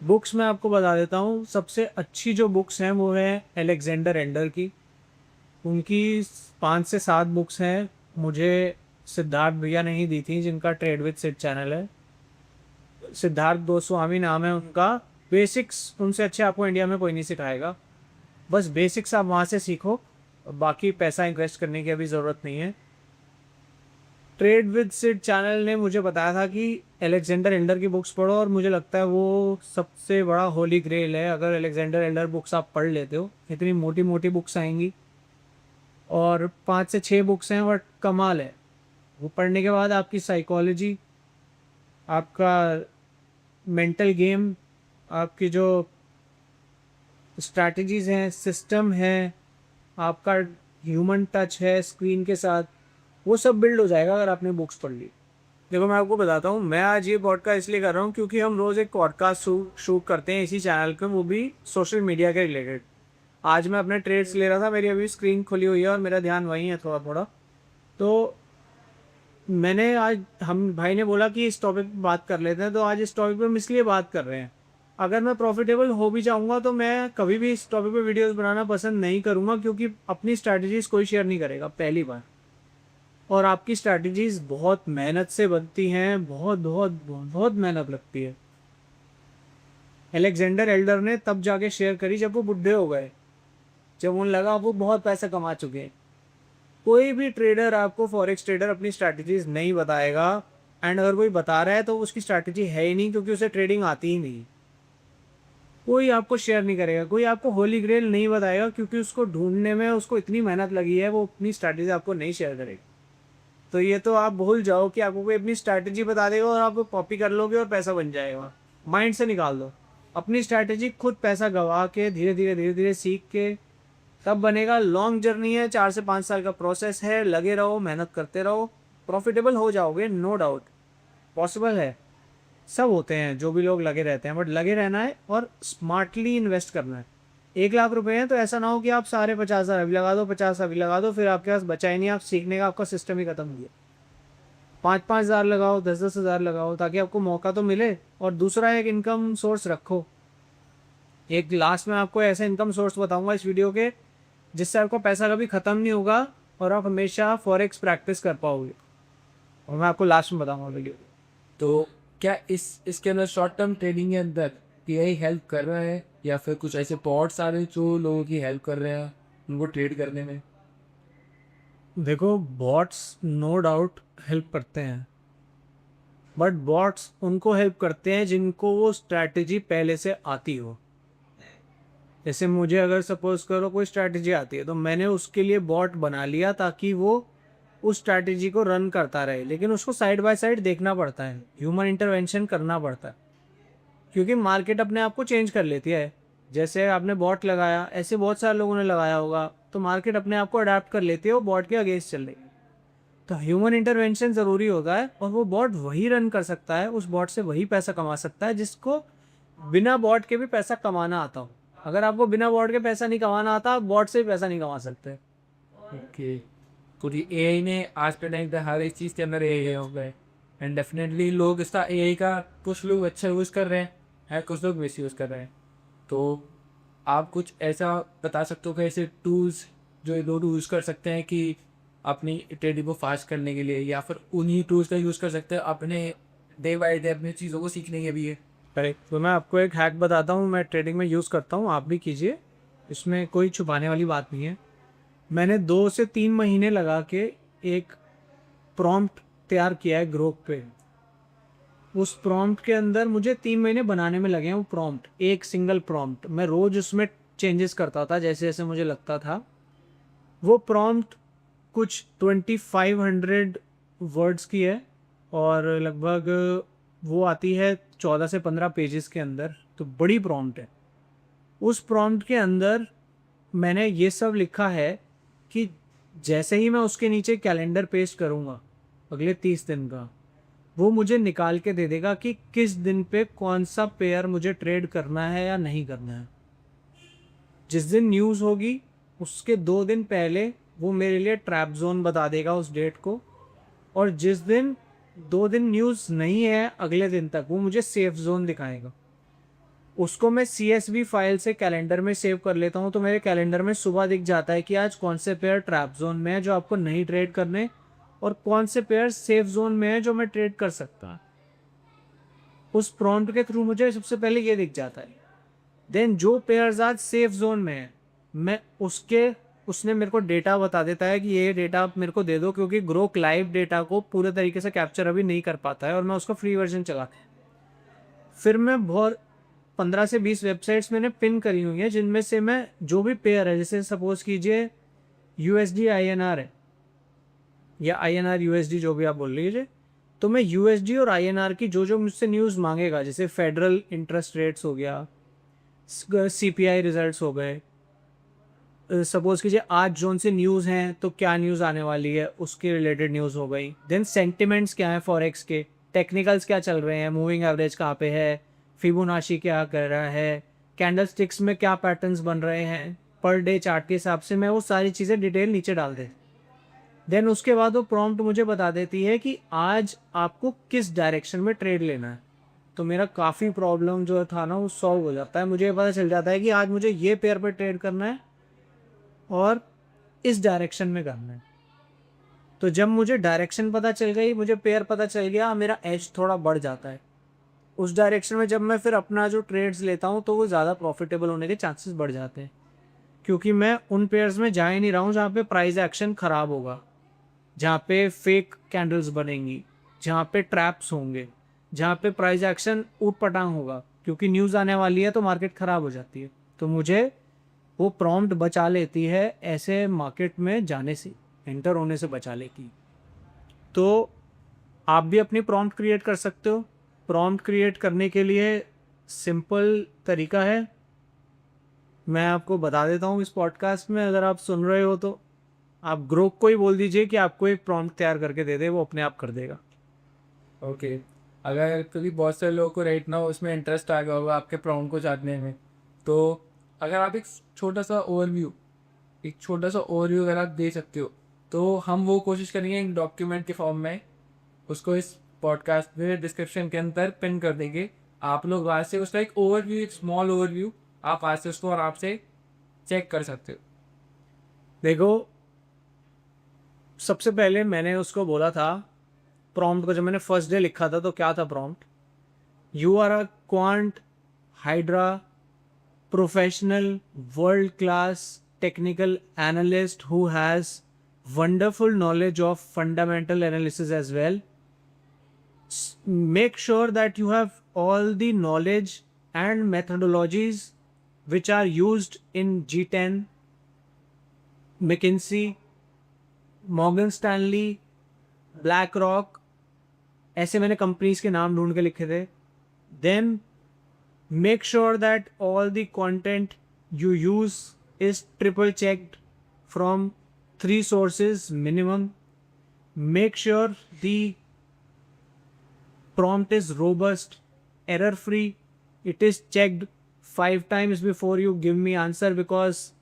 बुक्स मैं आपको बता देता हूँ, सबसे अच्छी जो बुक्स हैं वो है एलेक्जेंडर एंडर की। उनकी 5 से 7 बुक्स हैं। मुझे सिद्धार्थ भैया ने ही दी थी, जिनका ट्रेड विद सिड चैनल है। सिद्धार्थ गोस्वामी नाम है उनका। बेसिक्स उनसे अच्छे आपको इंडिया में कोई नहीं सिखाएगा। बस बेसिक्स आप वहाँ से सीखो, बाकी पैसा इन्वेस्ट करने की अभी ज़रूरत नहीं है। ट्रेड विद सिड चैनल ने मुझे बताया था कि एलेक्जेंडर एल्डर की बुक्स पढ़ो, और मुझे लगता है वो सबसे बड़ा होली ग्रेल है। अगर एलेक्जेंडर एल्डर बुक्स आप पढ़ लेते हो, इतनी मोटी मोटी बुक्स आएंगी, और 5 से 6 बुक्स हैं, बट कमाल है। वो पढ़ने के बाद आपकी साइकोलॉजी, आपका मेंटल गेम, आपकी जो स्ट्रैटेजीज़ हैं, सिस्टम है, आपका ह्यूमन टच है स्क्रीन के साथ, वो सब बिल्ड हो जाएगा अगर आपने बुक्स पढ़ ली। देखो मैं आपको बताता हूँ, मैं आज ये पॉडकास्ट इसलिए कर रहा हूँ क्योंकि हम रोज़ एक पॉडकास्ट शूट करते हैं इसी चैनल पे, वो भी सोशल मीडिया के रिलेटेड। आज मैं अपने ट्रेड्स ले रहा था, मेरी अभी स्क्रीन खुली हुई है और मेरा ध्यान वहीं है थोड़ा थोड़ा। तो मैंने आज, हम भाई ने बोला कि इस टॉपिक पे बात कर लेते हैं, तो आज इस टॉपिक पे हम इसलिए बात कर रहे हैं। अगर मैं प्रॉफिटेबल हो भी जाऊंगा तो मैं कभी भी इस टॉपिक पे वीडियोस बनाना पसंद नहीं करूंगा, क्योंकि अपनी स्ट्रैटेजीज कोई शेयर नहीं करेगा पहली बार। और आपकी स्ट्रैटेजीज बहुत मेहनत से बनती हैं, बहुत बहुत बहुत बहुत मेहनत लगती है। एलेक्जेंडर एल्डर ने तब जाके शेयर करी जब वो बुढ़े हो गए, जब उन्हें लगा वो बहुत पैसा कमा चुके हैं। कोई भी ट्रेडर आपको, फॉरेक्स ट्रेडर, अपनी स्ट्रैटेजीज नहीं बताएगा। एंड अगर कोई बता रहा है तो उसकी स्ट्रैटेजी है ही नहीं, क्योंकि उसे ट्रेडिंग आती ही नहीं। कोई आपको शेयर नहीं करेगा, कोई आपको होली ग्रेल नहीं बताएगा, क्योंकि उसको ढूंढने में उसको इतनी मेहनत लगी है, वो अपनी स्ट्रैटेजी आपको नहीं शेयर करेगा। तो ये तो आप भूल जाओ कि आपको कोई अपनी स्ट्रैटेजी बता देगा और आप कॉपी कर लोगे और पैसा बन जाएगा। माइंड से निकाल दो। अपनी स्ट्रैटेजी खुद पैसा गवा के धीरे धीरे सीख के तब बनेगा। लॉन्ग जर्नी है, 4 से 5 साल का प्रोसेस है। लगे रहो, मेहनत करते रहो, प्रॉफिटेबल हो जाओगे, नो डाउट। पॉसिबल है, सब होते हैं जो भी लोग लगे रहते हैं, बट लगे रहना है और स्मार्टली इन्वेस्ट करना है। 1 लाख रुपए हैं तो ऐसा ना हो कि आप सारे 50,000 अभी लगा दो, 50 अभी लगा दो, फिर आपके पास बचा ही नहीं, आप सीखने का आपका सिस्टम ही खत्म हो गया। 5-5 हज़ार लगाओ, 10-10 हज़ार लगाओ, ताकि आपको मौका तो मिले। और दूसरा एक इनकम सोर्स रखो। एक लास्ट में आपको ऐसा इनकम सोर्स बताऊंगा इस वीडियो के, जिससे आपको पैसा कभी ख़त्म नहीं होगा और आप हमेशा फॉरेक्स प्रैक्टिस कर पाओगे। और मैं आपको लास्ट में बताऊंगा वीडियो। तो क्या इसके अंदर शॉर्ट टर्म ट्रेडिंग के अंदर यही हेल्प कर रहा है, या फिर कुछ ऐसे बॉट्स आ रहे हैं जो लोगों की हेल्प कर रहे हैं उनको ट्रेड करने में? देखो, बॉट्स नो डाउट हेल्प करते हैं, बट बॉट्स उनको हेल्प करते हैं जिनको वो स्ट्रैटेजी पहले से आती हो। जैसे मुझे अगर सपोज करो कोई स्ट्रैटेजी आती है, तो मैंने उसके लिए बॉट बना लिया ताकि वो उस स्ट्रैटेजी को रन करता रहे। लेकिन उसको साइड बाय साइड देखना पड़ता है, ह्यूमन इंटरवेंशन करना पड़ता है, क्योंकि मार्केट अपने आप को चेंज कर लेती है। जैसे आपने बॉट लगाया, ऐसे बहुत सारे लोगों ने लगाया होगा, तो मार्केट अपने आप को अडेप्ट कर लेती है, वो बॉट के अगेंस्ट चल रही है। तो ह्यूमन इंटरवेंशन ज़रूरी होता है, और वो बॉट वही रन कर सकता है, उस बॉट से वही पैसा कमा सकता है जिसको बिना बॉट के भी पैसा कमाना आता हो। अगर आपको बिना बॉट के पैसा नहीं कमाना आता, आप बॉट से भी पैसा नहीं कमा सकते। ओके। पूरी एआई ने आज के टाइम पे हर एक चीज़ के अंदर एआई हो गए, एंड डेफिनेटली लोग इसका एआई का कुछ लोग अच्छा यूज़ कर रहे हैं, कुछ लोग मिस यूज़ कर रहे हैं। तो आप कुछ ऐसा बता सकते हो कि ऐसे टूल्स जो लोग यूज़ कर सकते हैं कि अपनी ट्रेडिंग को फास्ट करने के लिए, या फिर उन्हीं टूल्स का यूज़ कर सकते हैं अपने डे बाई डे अपनी चीज़ों को सीखने के लिए? करेक्ट। तो मैं आपको एक हैक बताता हूँ, मैं ट्रेडिंग में यूज़ करता हूँ, आप भी कीजिए, इसमें कोई छुपाने वाली बात नहीं है। मैंने 2 से 3 महीने लगा के एक प्रॉम्प्ट तैयार किया है ग्रोक पे। उस प्रॉम्प्ट के अंदर मुझे 3 महीने बनाने में लगे हैं। वो प्रॉम्प्ट, एक सिंगल प्रॉम्प्ट, मैं रोज़ उसमें चेंजेस करता था जैसे जैसे मुझे लगता था। वो प्रॉम्प्ट कुछ 2500 वर्ड्स की है, और लगभग वो आती है 14 से 15 पेजेस के अंदर, तो बड़ी प्रॉम्प्ट है। उस प्रॉम्प्ट के अंदर मैंने ये सब लिखा है कि जैसे ही मैं उसके नीचे कैलेंडर पेस्ट करूँगा अगले 30 दिन का, वो मुझे निकाल के दे देगा कि किस दिन पे कौन सा पेयर मुझे ट्रेड करना है या नहीं करना है। जिस दिन न्यूज़ होगी उसके 2 दिन पहले वो मेरे लिए ट्रैप जोन बता देगा उस डेट को, और जिस दिन 2 दिन न्यूज़ नहीं है अगले दिन तक, वो मुझे सेफ जोन दिखाएगा। उसको मैं CSV फाइल से कैलेंडर में सेव कर लेता हूँ, तो मेरे कैलेंडर में सुबह दिख जाता है कि आज कौन से पेयर ट्रैप जोन में है जो आपको नहीं ट्रेड करने, और कौन से पेयर सेफ जोन में है जो मैं ट्रेड कर सकता। उस प्रॉम्प्ट के थ्रू मुझे सबसे पहले ये दिख जाता है। देन जो पेयर्स आज सेफ जोन में है, मैं उसने मेरे को डेटा बता देता है कि ये डेटा आप मेरे को दे दो, क्योंकि ग्रोक लाइव डेटा को पूरे तरीके से कैप्चर अभी नहीं कर पाता है, और मैं उसका फ्री वर्जन चला। फिर मैं बहुत 15 से 20 वेबसाइट्स मैंने पिन करी हुई हैं, जिनमें से मैं जो भी पेयर है, जैसे सपोज कीजिए USD INR है, या INR USD जो भी आप बोल लीजिए, तो मैं यूएसडी और आईएनआर की जो जो मुझसे न्यूज़ मांगेगा, जैसे फेडरल इंटरेस्ट रेट्स हो गया, सीपीआई रिजल्ट्स हो गए, सपोज कीजिए आज जोन से न्यूज़ हैं तो क्या न्यूज़ आने वाली है उसके रिलेटेड न्यूज़ हो गई। देन सेंटिमेंट्स क्या है फॉरेक्स के, टेक्निकल्स क्या चल रहे हैं, मूविंग एवरेज कहाँ पे है, फिबोनाची क्या कर रहा है, कैंडल स्टिक्स में क्या पैटर्न्स बन रहे हैं, पर डे चार्ट के हिसाब से मैं वो सारी चीज़ें डिटेल नीचे डाल दे। देन उसके बाद वो प्रॉम्प्ट मुझे बता देती है कि आज आपको किस डायरेक्शन में ट्रेड लेना है। तो मेरा काफ़ी प्रॉब्लम जो था ना वो सॉल्व हो जाता है। मुझे पता चल जाता है कि आज मुझे ये पेयर पे ट्रेड करना है और इस डायरेक्शन में करना है। तो जब मुझे डायरेक्शन पता चल गई, मुझे पेयर पता चल गया, मेरा एज थोड़ा बढ़ जाता है उस डायरेक्शन में। जब मैं फिर अपना जो ट्रेड्स लेता हूँ तो वो ज़्यादा प्रॉफिटेबल होने के चांसेस बढ़ जाते हैं, क्योंकि मैं उन पेयर्स में जा ही नहीं रहा हूँ जहाँ पे प्राइस एक्शन ख़राब होगा, जहाँ पे फेक कैंडल्स बनेंगी, जहाँ पे ट्रैप्स होंगे, जहाँ पे प्राइस एक्शन ऊट पटांग होगा, क्योंकि न्यूज़ आने वाली है तो मार्केट ख़राब हो जाती है। तो मुझे वो प्रॉम्प्ट बचा लेती है ऐसे मार्केट में जाने से, एंटर होने से बचा लेती। तो आप भी अपनी प्रॉम्प्ट क्रिएट कर सकते हो। प्रॉम्प्ट क्रिएट करने के लिए सिंपल तरीका है, मैं आपको बता देता हूँ इस पॉडकास्ट में। अगर आप सुन रहे हो तो आप ग्रोक को ही बोल दीजिए कि आपको एक प्रॉम्प्ट तैयार करके दे दे, वो अपने आप कर देगा। ओके, अगर कभी बहुत सारे लोगों को राइट नाउ उसमें इंटरेस्ट आ गया होगा आपके प्रॉम्प्ट को जानने में, तो अगर आप एक छोटा सा ओवरव्यू अगर आप दे सकते हो, तो हम वो कोशिश करेंगे एक डॉक्यूमेंट के फॉर्म में उसको इस पॉडकास्ट में डिस्क्रिप्शन के अंदर पिन कर देंगे। आप लोग वहाँ से उसका एक ओवरव्यू, एक स्मॉल ओवरव्यू, आप वहाँ से उसको आराम से चेक कर सकते हो। देखो, सबसे पहले मैंने उसको बोला था प्रॉम्प्ट को, जब मैंने फर्स्ट डे लिखा था तो क्या था prompt, you are a quant hydra professional world class technical analyst who has wonderful knowledge of fundamental analysis as well. Make sure that you have all the knowledge and methodologies which are used in G10, McKinsey, Morgan Stanley, BlackRock, ऐसे मैंने कंपनीज के नाम ढूंढ के लिखे थे। Then make sure that all the content you use is triple checked from 3 sources minimum. Make sure the prompt is robust, error free. It is checked 5 times before you give me answer, because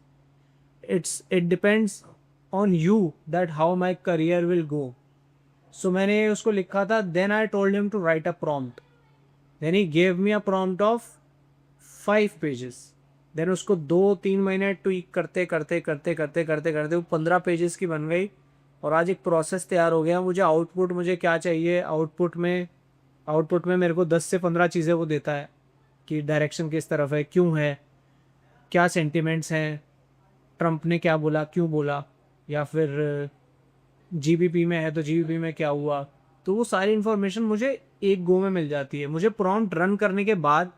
it depends on you that how my career will go. So मैंने उसको लिखा था, then I told him to write a prompt. Then he gave me a prompt of 5 pages. Then उसको 2-3 महीने ट्वीक करते करते करते करते करते करते वो 15 पेजेस की बन गई, और आज एक प्रोसेस तैयार हो गया। मुझे आउटपुट मुझे क्या चाहिए, आउटपुट में मेरे को 10 से 15 चीज़ें वो देता है कि डायरेक्शन किस तरफ है, क्यों है, क्या सेंटिमेंट्स हैं, ट्रंप ने क्या बोला, क्यों बोला, या फिर जीबीपी में है तो जीबीपी में क्या हुआ। तो वो सारी इन्फॉर्मेशन मुझे एक गो में मिल जाती है। मुझे प्रॉम्प्ट रन करने के बाद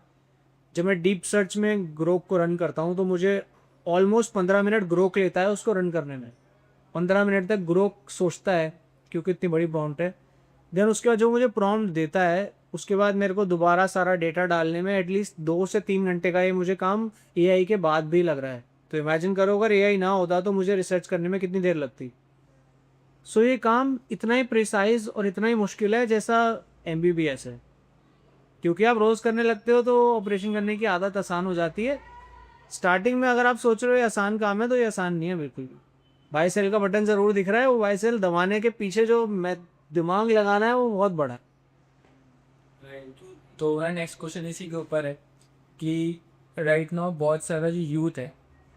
जब मैं डीप सर्च में ग्रोक को रन करता हूँ तो मुझे ऑलमोस्ट 15 मिनट ग्रोक लेता है उसको रन करने में। 15 मिनट तक ग्रोक सोचता है, क्योंकि इतनी बड़ी प्रॉम्प्ट है। देन उसके बाद जो मुझे प्रॉम्प्ट देता है, उसके बाद मेरे को दोबारा सारा डेटा डालने में एटलीस्ट 2 से 3 घंटे का ये मुझे काम एआई के बाद भी लग रहा है। तो इमेजिन करो अगर एआई ना होता तो मुझे रिसर्च करने में कितनी देर लगती। सो ये काम इतना ही प्रिसाइज और इतना ही मुश्किल है जैसा एमबीबीएस है, क्योंकि आप रोज़ करने लगते हो तो ऑपरेशन करने की आदत आसान हो जाती है। स्टार्टिंग में अगर आप सोच रहे हो ये आसान काम है, तो ये आसान नहीं है बिल्कुल भी। बाई सेल का बटन ज़रूर दिख रहा है, वो बाई सेल दबाने के पीछे जो मैं दिमाग लगाना है वो बहुत बड़ा है। तो मेरा नेक्स्ट क्वेश्चन इसी के ऊपर है कि राइट नाउ बहुत सारा जो यूथ है,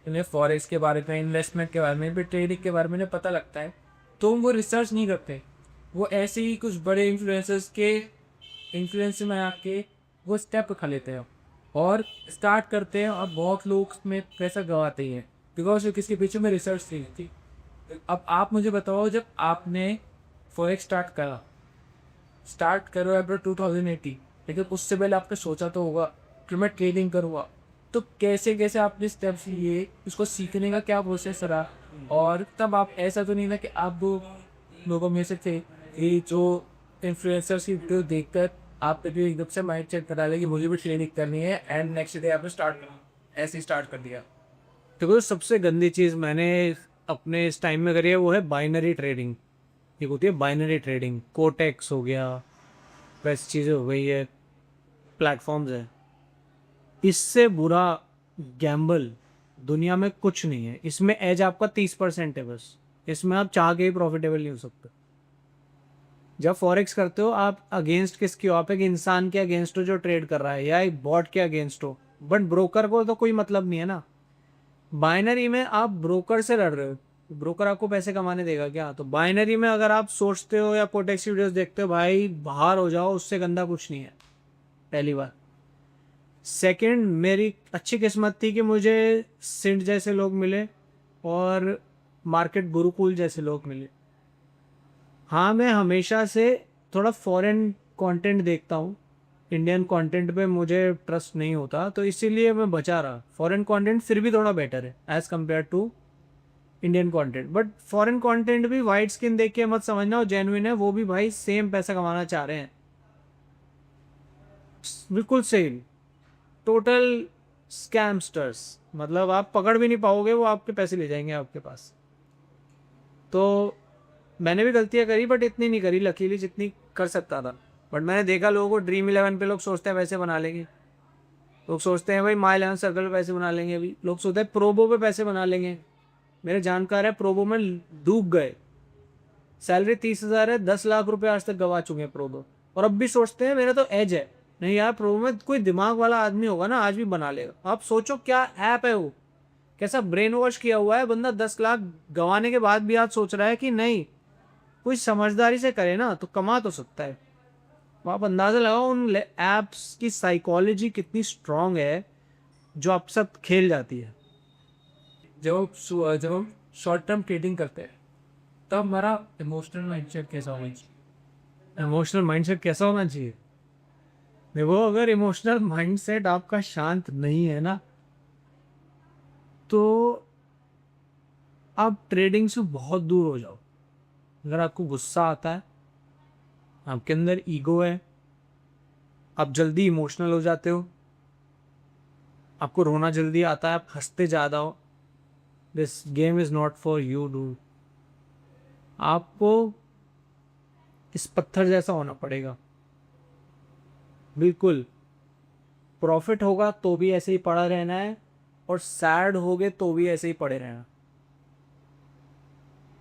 इन्हें फॉरेक्स के बारे में, इन्वेस्टमेंट के बारे में, फिर ट्रेडिंग के बारे में इन्हें पता लगता है, तो वो रिसर्च नहीं करते। वो ऐसे ही कुछ बड़े इन्फ्लुएंसर्स के इन्फ्लुएंस में आके वो स्टेप उठा लेते हैं और स्टार्ट करते हैं, और बहुत लोग उसमें पैसा गंवाते ही हैं बिकॉज किसके पीछे में रिसर्च नहीं थी। अब आप मुझे बताओ, जब आपने फॉरेक्स स्टार्ट करो अप्रैल 2018, लेकिन उससे पहले आपने सोचा तो होगा कि मैं ट्रेडिंग करूँगा, तो कैसे कैसे आपने स्टेप्स लिए, उसको सीखने का क्या प्रोसेस रहा, और तब आप ऐसा तो नहीं था कि आप वो लोगों में से थे कि जो इन्फ्लुएंसर्स की वीडियो देखकर आपने भी एकदम से माइंड सेट करा लिया कि मुझे भी ट्रेनिंग करनी है, एंड नेक्स्ट डे आपने स्टार्ट ऐसे ही स्टार्ट कर दिया? देखो, सबसे गंदी चीज़ मैंने अपने इस टाइम में करी है वो है बाइनरी ट्रेडिंग। एक होती है बाइनरी ट्रेडिंग, कोटेक्स हो गया, वैसी चीज़ें हो गई है, प्लेटफॉर्म्स है। इससे बुरा गैम्बल दुनिया में कुछ नहीं है। इसमें एज आपका 30% है बस। इसमें आप चाह के ही प्रॉफिटेबल नहीं हो सकते। जब फॉरेक्स करते हो आप अगेंस्ट किसकी हो? आप एक इंसान के अगेंस्ट हो जो ट्रेड कर रहा है, या एक बॉट के अगेंस्ट हो। बट ब्रोकर को तो कोई मतलब नहीं है ना। बाइनरी में आप ब्रोकर से लड़ रहे हो, ब्रोकर आपको पैसे कमाने देगा क्या? तो बाइनरी में अगर आप सोचते हो या कोटेक्स वीडियोस देखते हो, भाई बाहर हो जाओ, उससे गंदा कुछ नहीं है, पहली बार। सेकंड, मेरी अच्छी किस्मत थी कि मुझे सिंट जैसे लोग मिले और मार्केट गुरुकुल जैसे लोग मिले। हाँ, मैं हमेशा से थोड़ा फॉरेन कंटेंट देखता हूँ। इंडियन कंटेंट पे मुझे ट्रस्ट नहीं होता, तो इसीलिए मैं बचा रहा। फॉरेन कंटेंट फिर भी थोड़ा बेटर है as compared to Indian content. But foreign content भी वाइट स्किन देख के मत समझना वो जेन्युइन है। वो भी भाई सेम पैसा कमाना चाह रहे हैं, बिल्कुल सेम। टोटल स्कैमस्टर्स, मतलब आप पकड़ भी नहीं पाओगे, वो आपके पैसे ले जाएंगे आपके पास। तो मैंने भी गलतियाँ करी, बट इतनी नहीं करी लकीली जितनी कर सकता था। बट मैंने देखा लोगों को ड्रीम 11 पे लोग सोचते हैं पैसे बना लेंगे, लोग सोचते हैं भाई माई 11 सर्कल पे पैसे बना लेंगे, अभी लोग सोचते हैं प्रोबो पे पैसे बना लेंगे। मेरे जानकार है प्रोबो में डूब गए, सैलरी 30,000 है, 10 लाख रुपए आज तक गवा चुके हैं प्रोबो, और अब भी सोचते हैं मेरा तो एज है। नहीं यार, प्रोबो में कोई दिमाग वाला आदमी होगा ना, आज भी बना लेगा। आप सोचो क्या ऐप है वो, कैसा ब्रेन वॉश किया हुआ है बंदा। 10 लाख गंवाने के बाद भी आज सोच रहा है कि नहीं, कोई समझदारी से करे ना तो कमा तो सकता है। तो आप अंदाजा लगाओ उन एप्स की साइकोलॉजी कितनी स्ट्रांग है जो आप सब खेल जाती है। जब हम शॉर्ट टर्म ट्रेडिंग करते हैं तब हमारा इमोशनल माइंडसेट कैसा होना चाहिए? इमोशनल माइंडसेट कैसा होना चाहिए? देखो, अगर इमोशनल माइंडसेट आपका शांत नहीं है ना, तो आप ट्रेडिंग से बहुत दूर हो जाओ। अगर आपको गुस्सा आता है, आपके अंदर ईगो है, आप जल्दी इमोशनल हो जाते हो, आपको रोना जल्दी आता है, आप हंसते ज़्यादा हो, this game is not for you do. आपको इस पत्थर जैसा होना पड़ेगा, बिल्कुल। प्रॉफिट होगा तो भी ऐसे ही पड़ा रहना है, और सैड होगे तो भी ऐसे ही पड़े रहना।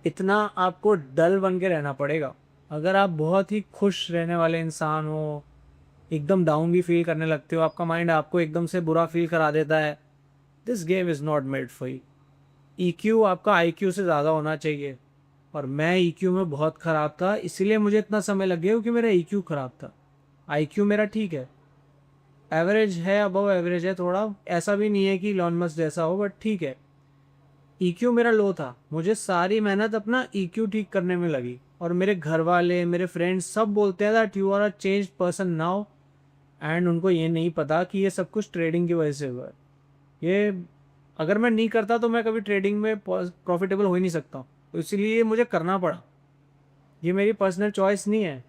इतना आपको डल बन के रहना पड़ेगा। अगर आप बहुत ही खुश रहने वाले इंसान हो, एकदम डाउन भी फील करने लगते हो, आपका माइंड आपको एकदम से बुरा फील करा देता है, this game is not made for you. EQ आपका IQ से ज़्यादा होना चाहिए, और मैं EQ में बहुत ख़राब था, इसीलिए मुझे इतना समय लग गया क्योंकि मेरा EQ ख़राब था। IQ मेरा ठीक है, एवरेज है, अबव एवरेज है थोड़ा, ऐसा भी नहीं है कि इलॉन मस्क जैसा हो, बट ठीक है। EQ मेरा लो था, मुझे सारी मेहनत अपना EQ ठीक करने में लगी, और मेरे घर वाले, मेरे फ्रेंड्स सब बोलते हैं that you are a changed person now, and उनको ये नहीं पता कि ये सब कुछ ट्रेडिंग की वजह से हुआ है। ये अगर मैं नहीं करता तो मैं कभी ट्रेडिंग में प्रॉफिटेबल हो ही नहीं सकता, तो इसीलिए मुझे करना पड़ा। ये मेरी पर्सनल चॉइस नहीं है,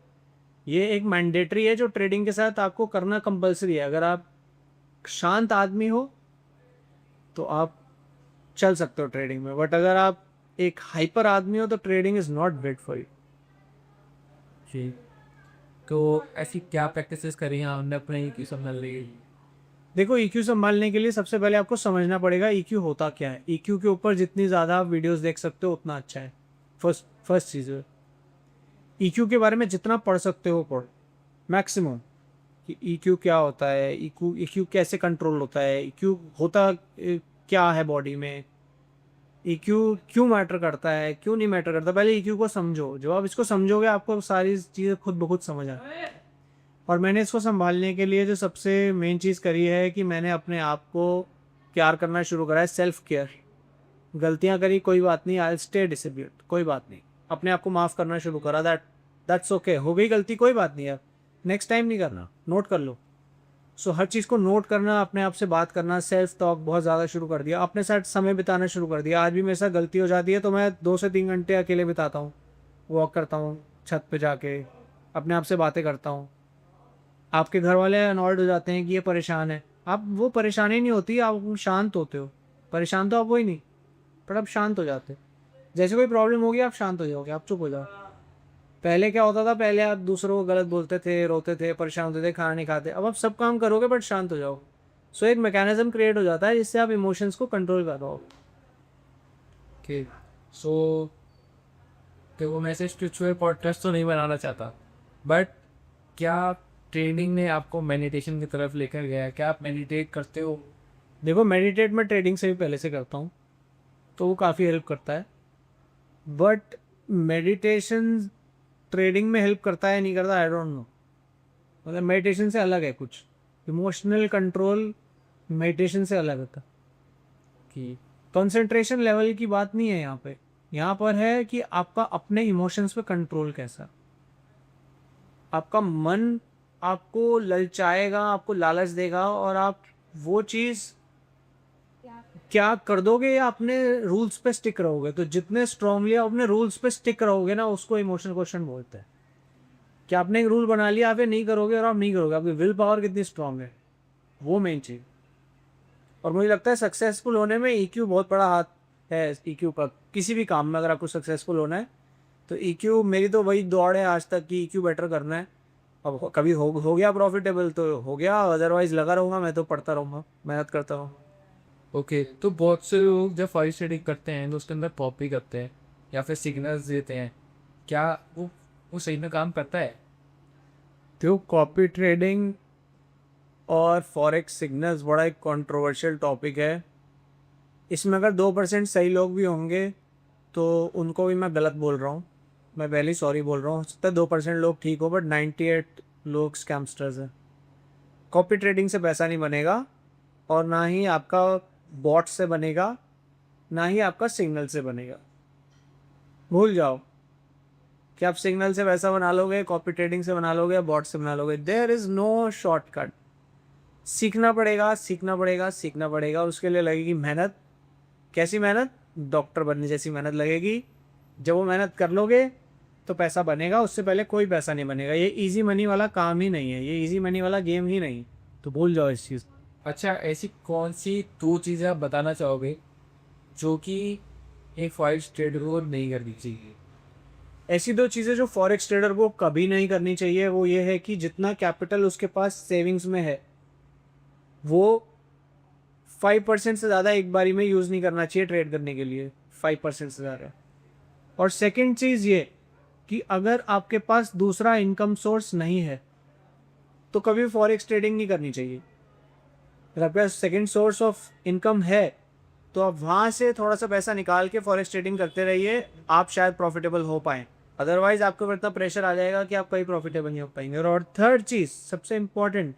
ये एक मैंडेटरी है जो ट्रेडिंग के साथ आपको करना कंपलसरी है। अगर आप शांत आदमी हो तो आप चल सकते हो ट्रेडिंग में, बट अगर आप एक हाइपर आदमी हो तो trading is not made for you. जी। तो ऐसी क्या प्रैक्टिसेस करी हैं आपने अपने EQ संभालने के लिए? देखो, EQ संभालने के लिए सबसे पहले आपको समझना पड़ेगा EQ होता क्या है। EQ के ऊपर जितनी ज़्यादा आप वीडियोस देख सकते हो उतना अच्छा है। फर्स्ट चीज़ है, EQ के बारे में जितना पढ़ सकते हो पढ़ो, मैक्सिमम, कि EQ क्या होता है, EQ कैसे कंट्रोल होता है, EQ होता क्या है बॉडी में, EQ क्यों मैटर करता है, क्यों नहीं मैटर करता। पहले EQ को समझो। जब आप इसको समझोगे आपको सारी चीज़ें खुद ब खुद समझ आए। और मैंने इसको संभालने के लिए जो सबसे मेन चीज़ करी है कि मैंने अपने आप को प्यार करना शुरू करा है, सेल्फ केयर। गलतियाँ करी, कोई बात नहीं, आई स्टे डिसिप्लिन, कोई बात नहीं। अपने आप को माफ़ करना शुरू करा, दैट्स ओके, हो गई गलती, कोई बात नहीं यार, नेक्स्ट टाइम नहीं करना, नोट कर लो। सो हर चीज़ को नोट करना, अपने आप से बात करना, सेल्फ टॉक बहुत ज़्यादा शुरू कर दिया, अपने साथ समय बिताना शुरू कर दिया। आज भी मेरे साथ गलती हो जाती है तो मैं 2 से 3 घंटे अकेले बिताता हूँ, वॉक करता हूँ छत पे जाके, अपने आप से बातें करता हूँ। आपके घर वाले अनॉयड हो जाते हैं कि ये परेशान है, आप वो परेशानी नहीं होती, आप शांत होते हो। परेशान तो आप हो ही नहीं, पर आप शांत हो जाते। जैसे कोई प्रॉब्लम होगी आप शांत हो जाओगे, आप चुप हो जाओ। पहले क्या होता था, पहले आप दूसरों को गलत बोलते थे, रोते थे, परेशान होते थे, खाना नहीं खाते। अब आप सब काम करोगे बट शांत हो जाओ। सो एक मैकेनिज्म क्रिएट हो जाता है जिससे आप इमोशंस को कंट्रोल कर पाओ। कि सो देखो, मैं ऐसे स्पिरिचुअल पॉडकास्ट तो नहीं बनाना चाहता, बट क्या ट्रेनिंग ने आपको मेडिटेशन की तरफ लेकर गया? क्या आप मेडिटेट करते हो? देखो, मेडिटेट मैं ट्रेडिंग से भी पहले से करता हूँ, तो वो काफ़ी हेल्प करता है। बट मेडिटेशन ट्रेडिंग में हेल्प करता है नहीं करता, आई डोंट नो। मतलब मेडिटेशन से अलग है कुछ, इमोशनल कंट्रोल मेडिटेशन से अलग होता है। कि कंसंट्रेशन लेवल की बात नहीं है यहाँ पे, यहाँ पर है कि आपका अपने इमोशंस पे कंट्रोल कैसा। आपका मन आपको ललचाएगा, आपको लालच देगा, और आप वो चीज़ क्या कर दोगे या अपने रूल्स पे स्टिक रहोगे। तो जितने स्ट्रांगली आप अपने रूल्स पे स्टिक रहोगे ना, उसको इमोशनल क्वेश्चन बोलते हैं। कि आपने एक रूल बना लिया, आप ये नहीं करोगे और आप नहीं करोगे, आपकी विल पावर कितनी स्ट्रांग है, वो मेन चीज़। और मुझे लगता है सक्सेसफुल होने में ईक्यू बहुत बड़ा हाथ है। ईक्यू का किसी भी काम में अगर आपको सक्सेसफुल होना है तो ईक्यू, मेरी तो वही दौड़ है आज तक कि ईक्यू बेटर करना है। अब कभी हो गया प्रॉफिटेबल तो हो गया, अदरवाइज लगा रहूँगा, मैं तो पढ़ता रहूँगा, मेहनत करता हूँ। ओके, तो बहुत से लोग जब फॉरेस्ट ट्रेडिंग करते हैं तो उसके अंदर कॉपी करते हैं या फिर सिग्नल्स देते हैं। क्या वो सही में काम करता है? तो कॉपी ट्रेडिंग और फॉरेक्स सिग्नल्स बड़ा एक कंट्रोवर्शियल टॉपिक है। इसमें अगर 2% सही लोग भी होंगे तो उनको भी मैं गलत बोल रहा हूँ, मैं पहले ही सॉरी बोल रहा हूँ। हो सकता है 2% लोग ठीक हो, बट 98 लोग स्कैमस्टर्स हैं। कॉपी ट्रेडिंग से पैसा नहीं बनेगा, और ना ही आपका बॉट से बनेगा, ना ही आपका सिग्नल से बनेगा। भूल जाओ कि आप सिग्नल से पैसा बना लोगे, कॉपी ट्रेडिंग से बना लोगे या बॉट से बना लोगे। There is no shortcut. सीखना पड़ेगा, सीखना पड़ेगा, सीखना पड़ेगा, और उसके लिए लगेगी मेहनत। कैसी मेहनत? डॉक्टर बनने जैसी मेहनत लगेगी। जब वो मेहनत कर लोगे तो पैसा बनेगा, उससे पहले कोई पैसा नहीं बनेगा। ये इजी मनी वाला काम ही नहीं है, ये इजी मनी वाला गेम ही नहीं। तो भूल जाओ इस चीज़। अच्छा, ऐसी कौन सी दो चीज़ें आप बताना चाहोगे जो कि एक फॉरेक्स ट्रेडर को नहीं करनी चाहिए? ऐसी दो चीज़ें जो फॉरेक्स ट्रेडर को कभी नहीं करनी चाहिए, वो ये है कि जितना कैपिटल उसके पास सेविंग्स में है, वो 5% से ज़्यादा एक बारी में यूज़ नहीं करना चाहिए ट्रेड करने के लिए, 5% से ज़्यादा। और सेकंड चीज़ ये कि अगर आपके पास दूसरा इनकम सोर्स नहीं है तो कभी फॉरेक्स ट्रेडिंग नहीं करनी चाहिए। अगर आपके पास सेकंड सोर्स ऑफ इनकम है तो आप वहाँ से थोड़ा सा पैसा निकाल के फॉरेक्स ट्रेडिंग करते रहिए, आप शायद प्रॉफिटेबल हो पाएँ। अदरवाइज आपके ऊपर इतना प्रेशर आ जाएगा कि आप कहीं प्रॉफिटेबल नहीं हो पाएंगे। और थर्ड चीज़ सबसे इम्पॉर्टेंट,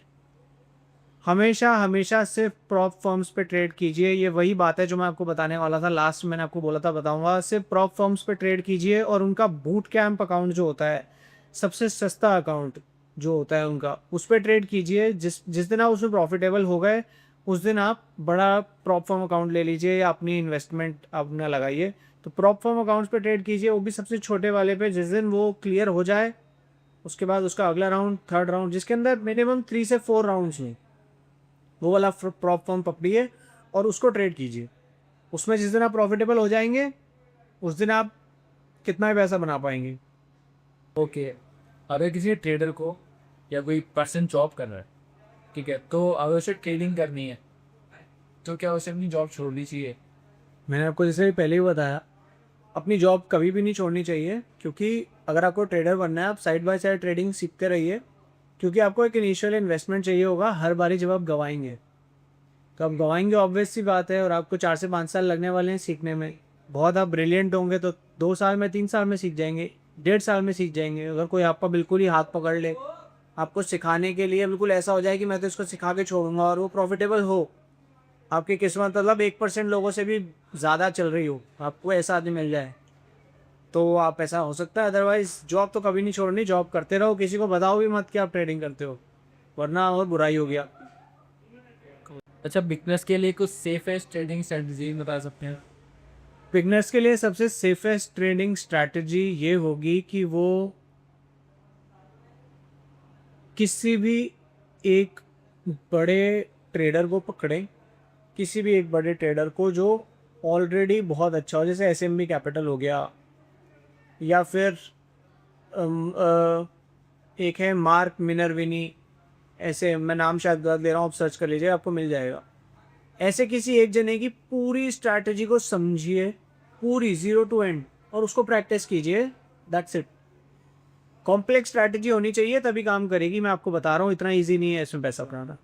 हमेशा हमेशा सिर्फ प्रॉप फर्म्स पे ट्रेड कीजिए। ये वही बात है जो मैं आपको बताने वाला था, लास्ट मैंने आपको बोला था बताऊंगा। सिर्फ प्रॉप फर्म्स पे ट्रेड कीजिए, और उनका बूट कैंप अकाउंट जो होता है, सबसे सस्ता अकाउंट जो होता है उनका, उस पर ट्रेड कीजिए। जिस जिस दिन आप उसमें प्रॉफिटेबल हो गए, उस दिन आप बड़ा प्रॉप फर्म अकाउंट ले लीजिए या अपनी इन्वेस्टमेंट अपना लगाइए। तो प्रॉप फर्म अकाउंट्स पे ट्रेड कीजिए, वो भी सबसे छोटे वाले पे। जिस दिन वो क्लियर हो जाए, उसके बाद उसका अगला राउंड, थर्ड राउंड, जिसके अंदर मिनिमम 3 से 4 राउंड्स में, वो वाला प्रॉप फॉर्म पकड़िए और उसको ट्रेड कीजिए। उसमें जिस दिन आप प्रॉफिटेबल हो जाएंगे, उस दिन आप कितना ही पैसा बना पाएंगे। ओके, अगर किसी ट्रेडर को या कोई पर्सन जॉब कर रहा है, ठीक है, तो अगर उसे ट्रेडिंग करनी है तो क्या उसे अपनी जॉब छोड़नी चाहिए? मैंने आपको जैसे पहले ही बताया, अपनी जॉब कभी भी नहीं छोड़नी चाहिए, क्योंकि अगर आपको ट्रेडर बनना है, आप साइड बाय साइड ट्रेडिंग सीखते रहिए। क्योंकि आपको एक इनिशियल इन्वेस्टमेंट चाहिए होगा हर बारी जब आप गवाएंगे, तो आप गवाएंगे, ऑब्वियस सी बात है। और आपको 4 से 5 साल लगने वाले हैं सीखने में। बहुत आप ब्रिलियंट होंगे तो 2 साल में, 3 साल में सीख जाएंगे, 1.5 साल में सीख जाएंगे। अगर कोई आपका बिल्कुल ही हाथ पकड़ ले, आपको सिखाने के लिए बिल्कुल ऐसा हो जाए कि मैं तो इसको सिखा के छोड़ूंगा, और वो प्रॉफिटेबल हो, आपकी किस्मत मतलब 1% लोगों से भी ज़्यादा चल रही हो, आपको ऐसा आदमी मिल जाए, तो आप ऐसा हो सकता है। अदरवाइज जॉब तो कभी नहीं छोड़नी, जॉब करते रहो। किसी को बताओ भी मत कि आप ट्रेडिंग करते हो, वरना और बुराई हो गया। अच्छा, बिजनेस के लिए कुछ सेफेस्ट ट्रेडिंग स्ट्रेटजी बता सकते हैं? बिगनर्स के लिए सबसे सेफेस्ट ट्रेडिंग स्ट्रैटेजी ये होगी कि वो किसी भी एक बड़े ट्रेडर को पकड़ें, किसी भी एक बड़े ट्रेडर को जो ऑलरेडी बहुत अच्छा हो, जैसे एसएमबी कैपिटल हो गया, या फिर एक है मार्क मिनरविनी, ऐसे मैं नाम शायद गलत दे रहा हूँ, आप सर्च कर लीजिए आपको मिल जाएगा। ऐसे किसी एक जने की पूरी स्ट्रैटेजी को समझिए, पूरी ज़ीरो टू एंड, और उसको प्रैक्टिस कीजिए। That's it. कॉम्प्लेक्स स्ट्रैटेजी होनी चाहिए तभी काम करेगी, मैं आपको बता रहा हूँ, इतना इजी नहीं है इसमें पैसा बनाना।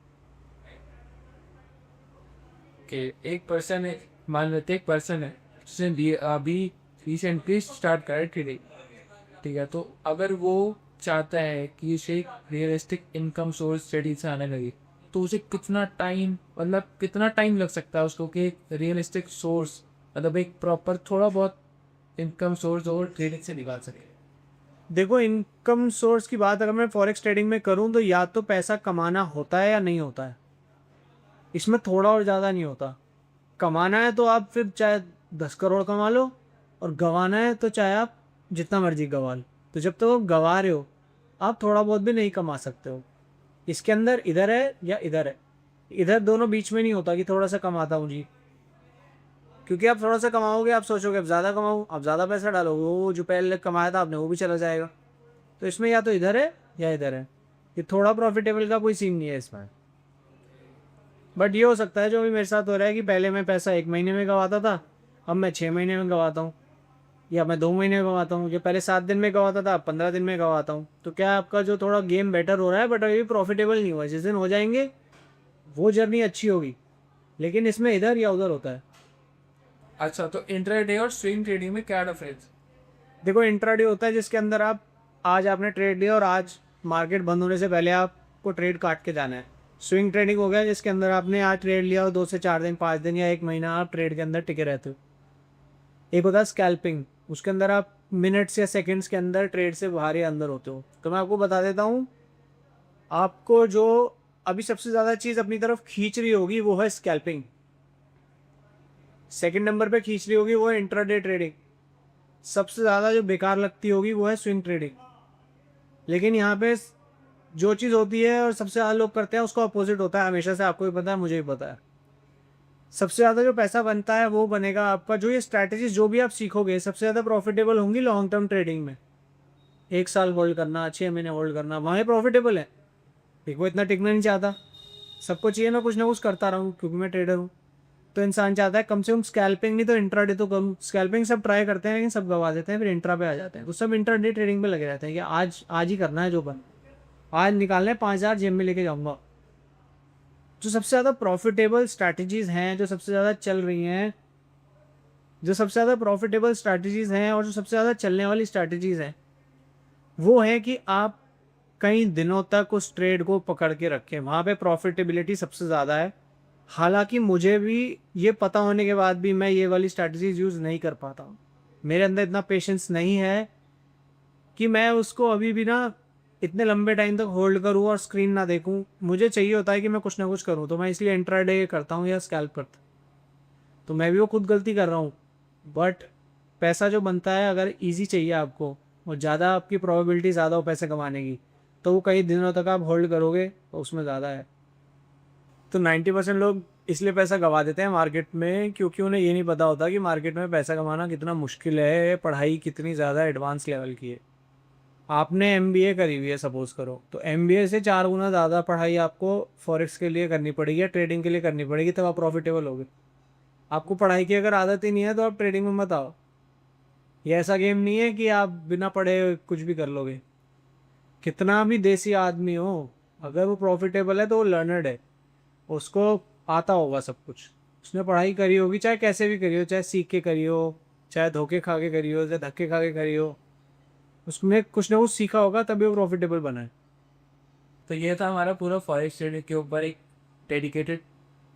कि एक पर्सन है, मान लेते एक पर्सन है जिसने अभी रिसेंटली स्टार्ट करा है ट्रेडिंग, ठीक है, तो अगर वो चाहता है कि उसे रियलिस्टिक इनकम सोर्स ट्रेडिंग से आने लगे, तो उसे कितना टाइम, मतलब कितना टाइम लग सकता है उसको कि रियलिस्टिक सोर्स, मतलब एक प्रॉपर थोड़ा बहुत इनकम सोर्स और ट्रेडिंग से निकाल सके? देखो, इनकम सोर्स की बात अगर मैं फॉरेक्स ट्रेडिंग में करूँ तो या तो पैसा कमाना होता है या नहीं होता है, इसमें थोड़ा और ज़्यादा नहीं होता। कमाना है तो आप फिर चाहे 10 करोड़ कमा लो, और गंवाना है तो चाहे आप जितना मर्जी गंवा लो। तो जब तक आप गंवा रहे हो, आप थोड़ा बहुत भी नहीं कमा सकते हो। इसके अंदर इधर है या इधर है, इधर दोनों बीच में नहीं होता कि थोड़ा सा कमाता हूँ जी। क्योंकि आप थोड़ा सा कमाओगे, आप सोचोगे अब ज़्यादा कमाऊँ, आप ज़्यादा पैसा डालोगे, वो जो पहले कमाया था आपने वो भी चला जाएगा। तो इसमें या तो इधर है या इधर है, ये थोड़ा प्रॉफिटेबल का कोई सीन नहीं है इसमें। बट ये हो सकता है जो भी मेरे साथ हो रहा है कि पहले मैं पैसा 1 महीने में गंवाता था, अब मैं 6 महीने में गंवाता हूँ, या मैं 2 महीने में गंवाता हूँ। जो पहले 7 दिन में गंवाता था, अब 15 दिन में गंवाता हूँ। तो क्या आपका जो थोड़ा गेम बेटर हो रहा है, बट अभी प्रॉफिटेबल नहीं हुआ। जिस दिन हो जाएंगे वो जर्नी अच्छी होगी, लेकिन इसमें इधर या उधर होता है। अच्छा, तो इंट्राडे और स्विंग ट्रेडिंग में क्या डिफरेंस? देखो, इंट्राडे होता है जिसके अंदर आप आज आपने ट्रेड लिया और आज मार्केट बंद होने से पहले आपको ट्रेड काट के जाना है। स्विंग ट्रेडिंग हो गया जिसके अंदर आपने आज ट्रेड लिया और 2 से 4 दिन, 5 दिन या 1 महीना आप ट्रेड के अंदर टिके रहते हो। एक होता है स्कैल्पिंग, उसके अंदर आप मिनट्स या सेकंड्स के अंदर ट्रेड से बाहर या अंदर होते हो। तो मैं आपको बता देता हूँ, आपको जो अभी सबसे ज़्यादा चीज़ अपनी तरफ खींच रही होगी वो है स्कैल्पिंग। सेकंड नंबर पे खींच रही होगी वो है इंट्राडे ट्रेडिंग। सबसे ज़्यादा जो बेकार लगती होगी वो है स्विंग ट्रेडिंग। लेकिन यहाँ पे जो चीज़ होती है और सबसे ज़्यादा लोग करते हैं उसका अपोजिट होता है, हमेशा से। आपको भी पता है, मुझे भी पता है। सबसे ज़्यादा जो पैसा बनता है वो बनेगा आपका, जो ये स्ट्रैटेजीज जो भी आप सीखोगे सबसे ज़्यादा प्रॉफिटेबल होंगी लॉन्ग टर्म ट्रेडिंग में। 1 साल होल्ड करना, 6 महीने होल्ड करना, वहाँ प्रॉफिटेबल है। देखो, इतना टिकना नहीं चाहता, सबको चाहिए मैं कुछ ना कुछ करता रहूँ क्योंकि मैं ट्रेडर हूँ। तो इंसान चाहता है कम से कम स्कैल्पिंग नहीं तो इंट्राडे तो करूँ। स्कैल्पिंग सब ट्राई करते हैं लेकिन सब गवा देते हैं, फिर इंट्रा पे आ जाते हैं। तो सब इंट्राडे ट्रेडिंग पे लगे रहते हैं कि आज आज ही करना है, जो बन आज निकालना है, 5,000 जेब में लेके जाऊँगा। जो सबसे ज़्यादा प्रॉफिटेबल स्ट्रैटेजीज़ हैं, जो सबसे ज़्यादा चल रही हैं, जो सबसे ज़्यादा प्रॉफिटेबल स्ट्रैटेजीज़ हैं और जो सबसे ज़्यादा चलने वाली स्ट्रैटेजीज़ हैं, वो है कि आप कई दिनों तक उस ट्रेड को पकड़ के रखें। वहाँ पे प्रॉफिटेबिलिटी सबसे ज़्यादा है। हालांकि मुझे भी ये पता होने के बाद भी मैं ये वाली स्ट्रैटेजीज यूज़ नहीं कर पाता हूँ। मेरे अंदर इतना पेशेंस नहीं है कि मैं उसको अभी भी ना इतने लंबे टाइम तक होल्ड करूँ और स्क्रीन ना देखूँ। मुझे चाहिए होता है कि मैं कुछ ना कुछ करूँ, तो मैं इसलिए इंट्राडे करता हूँ या स्कैल्प करता हूँ। तो मैं भी वो खुद गलती कर रहा हूँ, बट पैसा जो बनता है, अगर ईजी चाहिए आपको और ज़्यादा आपकी प्रोबेबिलिटी ज़्यादा हो पैसे कमाने की, तो वो कई दिनों तक आप होल्ड करोगे तो उसमें ज़्यादा है। तो 90% लोग इसलिए पैसा गंवा देते हैं मार्केट में क्योंकि उन्हें ये नहीं पता होता कि मार्केट में पैसा कमाना कितना मुश्किल है, पढ़ाई कितनी ज़्यादा एडवांस लेवल की है। आपने एमबीए करी हुई है सपोज करो, तो एमबीए से 4 गुना ज़्यादा पढ़ाई आपको फॉरेक्स के लिए करनी पड़ेगी या ट्रेडिंग के लिए करनी पड़ेगी, तब आप प्रॉफिटेबल होगे। आपको पढ़ाई की अगर आदत ही नहीं है तो आप ट्रेडिंग में मत आओ। ये ऐसा गेम नहीं है कि आप बिना पढ़े कुछ भी कर लोगे। कितना भी देसी आदमी हो, अगर वो प्रॉफिटेबल है तो वो लर्नर्ड है, उसको आता होगा सब कुछ। उसने पढ़ाई करी होगी, चाहे कैसे भी करी हो, चाहे सीख के करी हो, चाहे धोखे खा के करी हो, चाहे धक्के खा के करी हो, उसने कुछ ना कुछ सीखा होगा तभी वो प्रॉफिटेबल बना है। तो ये था हमारा पूरा फॉरेक्स ट्रेडिंग के ऊपर एक डेडिकेटेड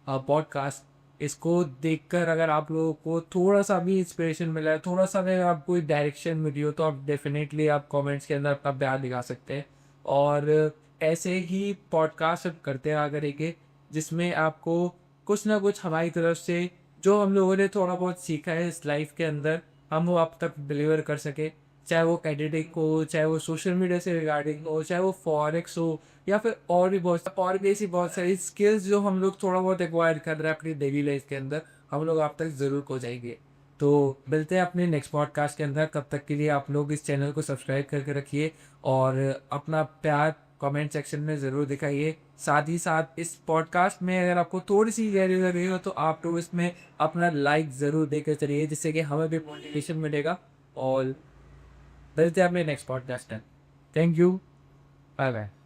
पॉडकास्ट। इसको देखकर अगर आप लोगों को थोड़ा सा भी इंस्पिरेशन मिला है, थोड़ा सा अगर आपको डायरेक्शन मिली हो, तो आप डेफिनेटली आप कमेंट्स के अंदर अपना प्यार दिखा सकते हैं। और ऐसे ही पॉडकास्ट अब करते रहा करेंगे जिसमें आपको कुछ ना कुछ हमारी तरफ से जो हम लोगों ने थोड़ा बहुत सीखा है इस लाइफ के अंदर, हम वो आप तक डिलीवर कर सके। चाहे वो एडिटिंग हो, चाहे वो सोशल मीडिया से रिगार्डिंग हो, चाहे वो फॉरेक्स हो, या फिर और भी ऐसी बहुत सारी स्किल्स जो हम लोग थोड़ा बहुत एक्वायर कर रहे हैं अपनी डेली लाइफ के अंदर, हम लोग आप तक ज़रूर पहुँचाएंगे। तो मिलते हैं अपने नेक्स्ट पॉडकास्ट के अंदर, तब तक के लिए आप लोग इस चैनल को सब्सक्राइब करके रखिए और अपना प्यार कमेंट सेक्शन में ज़रूर दिखाइए। साथ ही साथ इस पॉडकास्ट में अगर आपको थोड़ी सी गहरी लग रही हो तो आप लोग इसमें अपना लाइक ज़रूर देकर चलिए, जिससे कि हमें भी मोटिवेशन मिलेगा। और मिलते हैं अपने नेक्स्ट पॉडकास्ट में। Thank you, bye bye.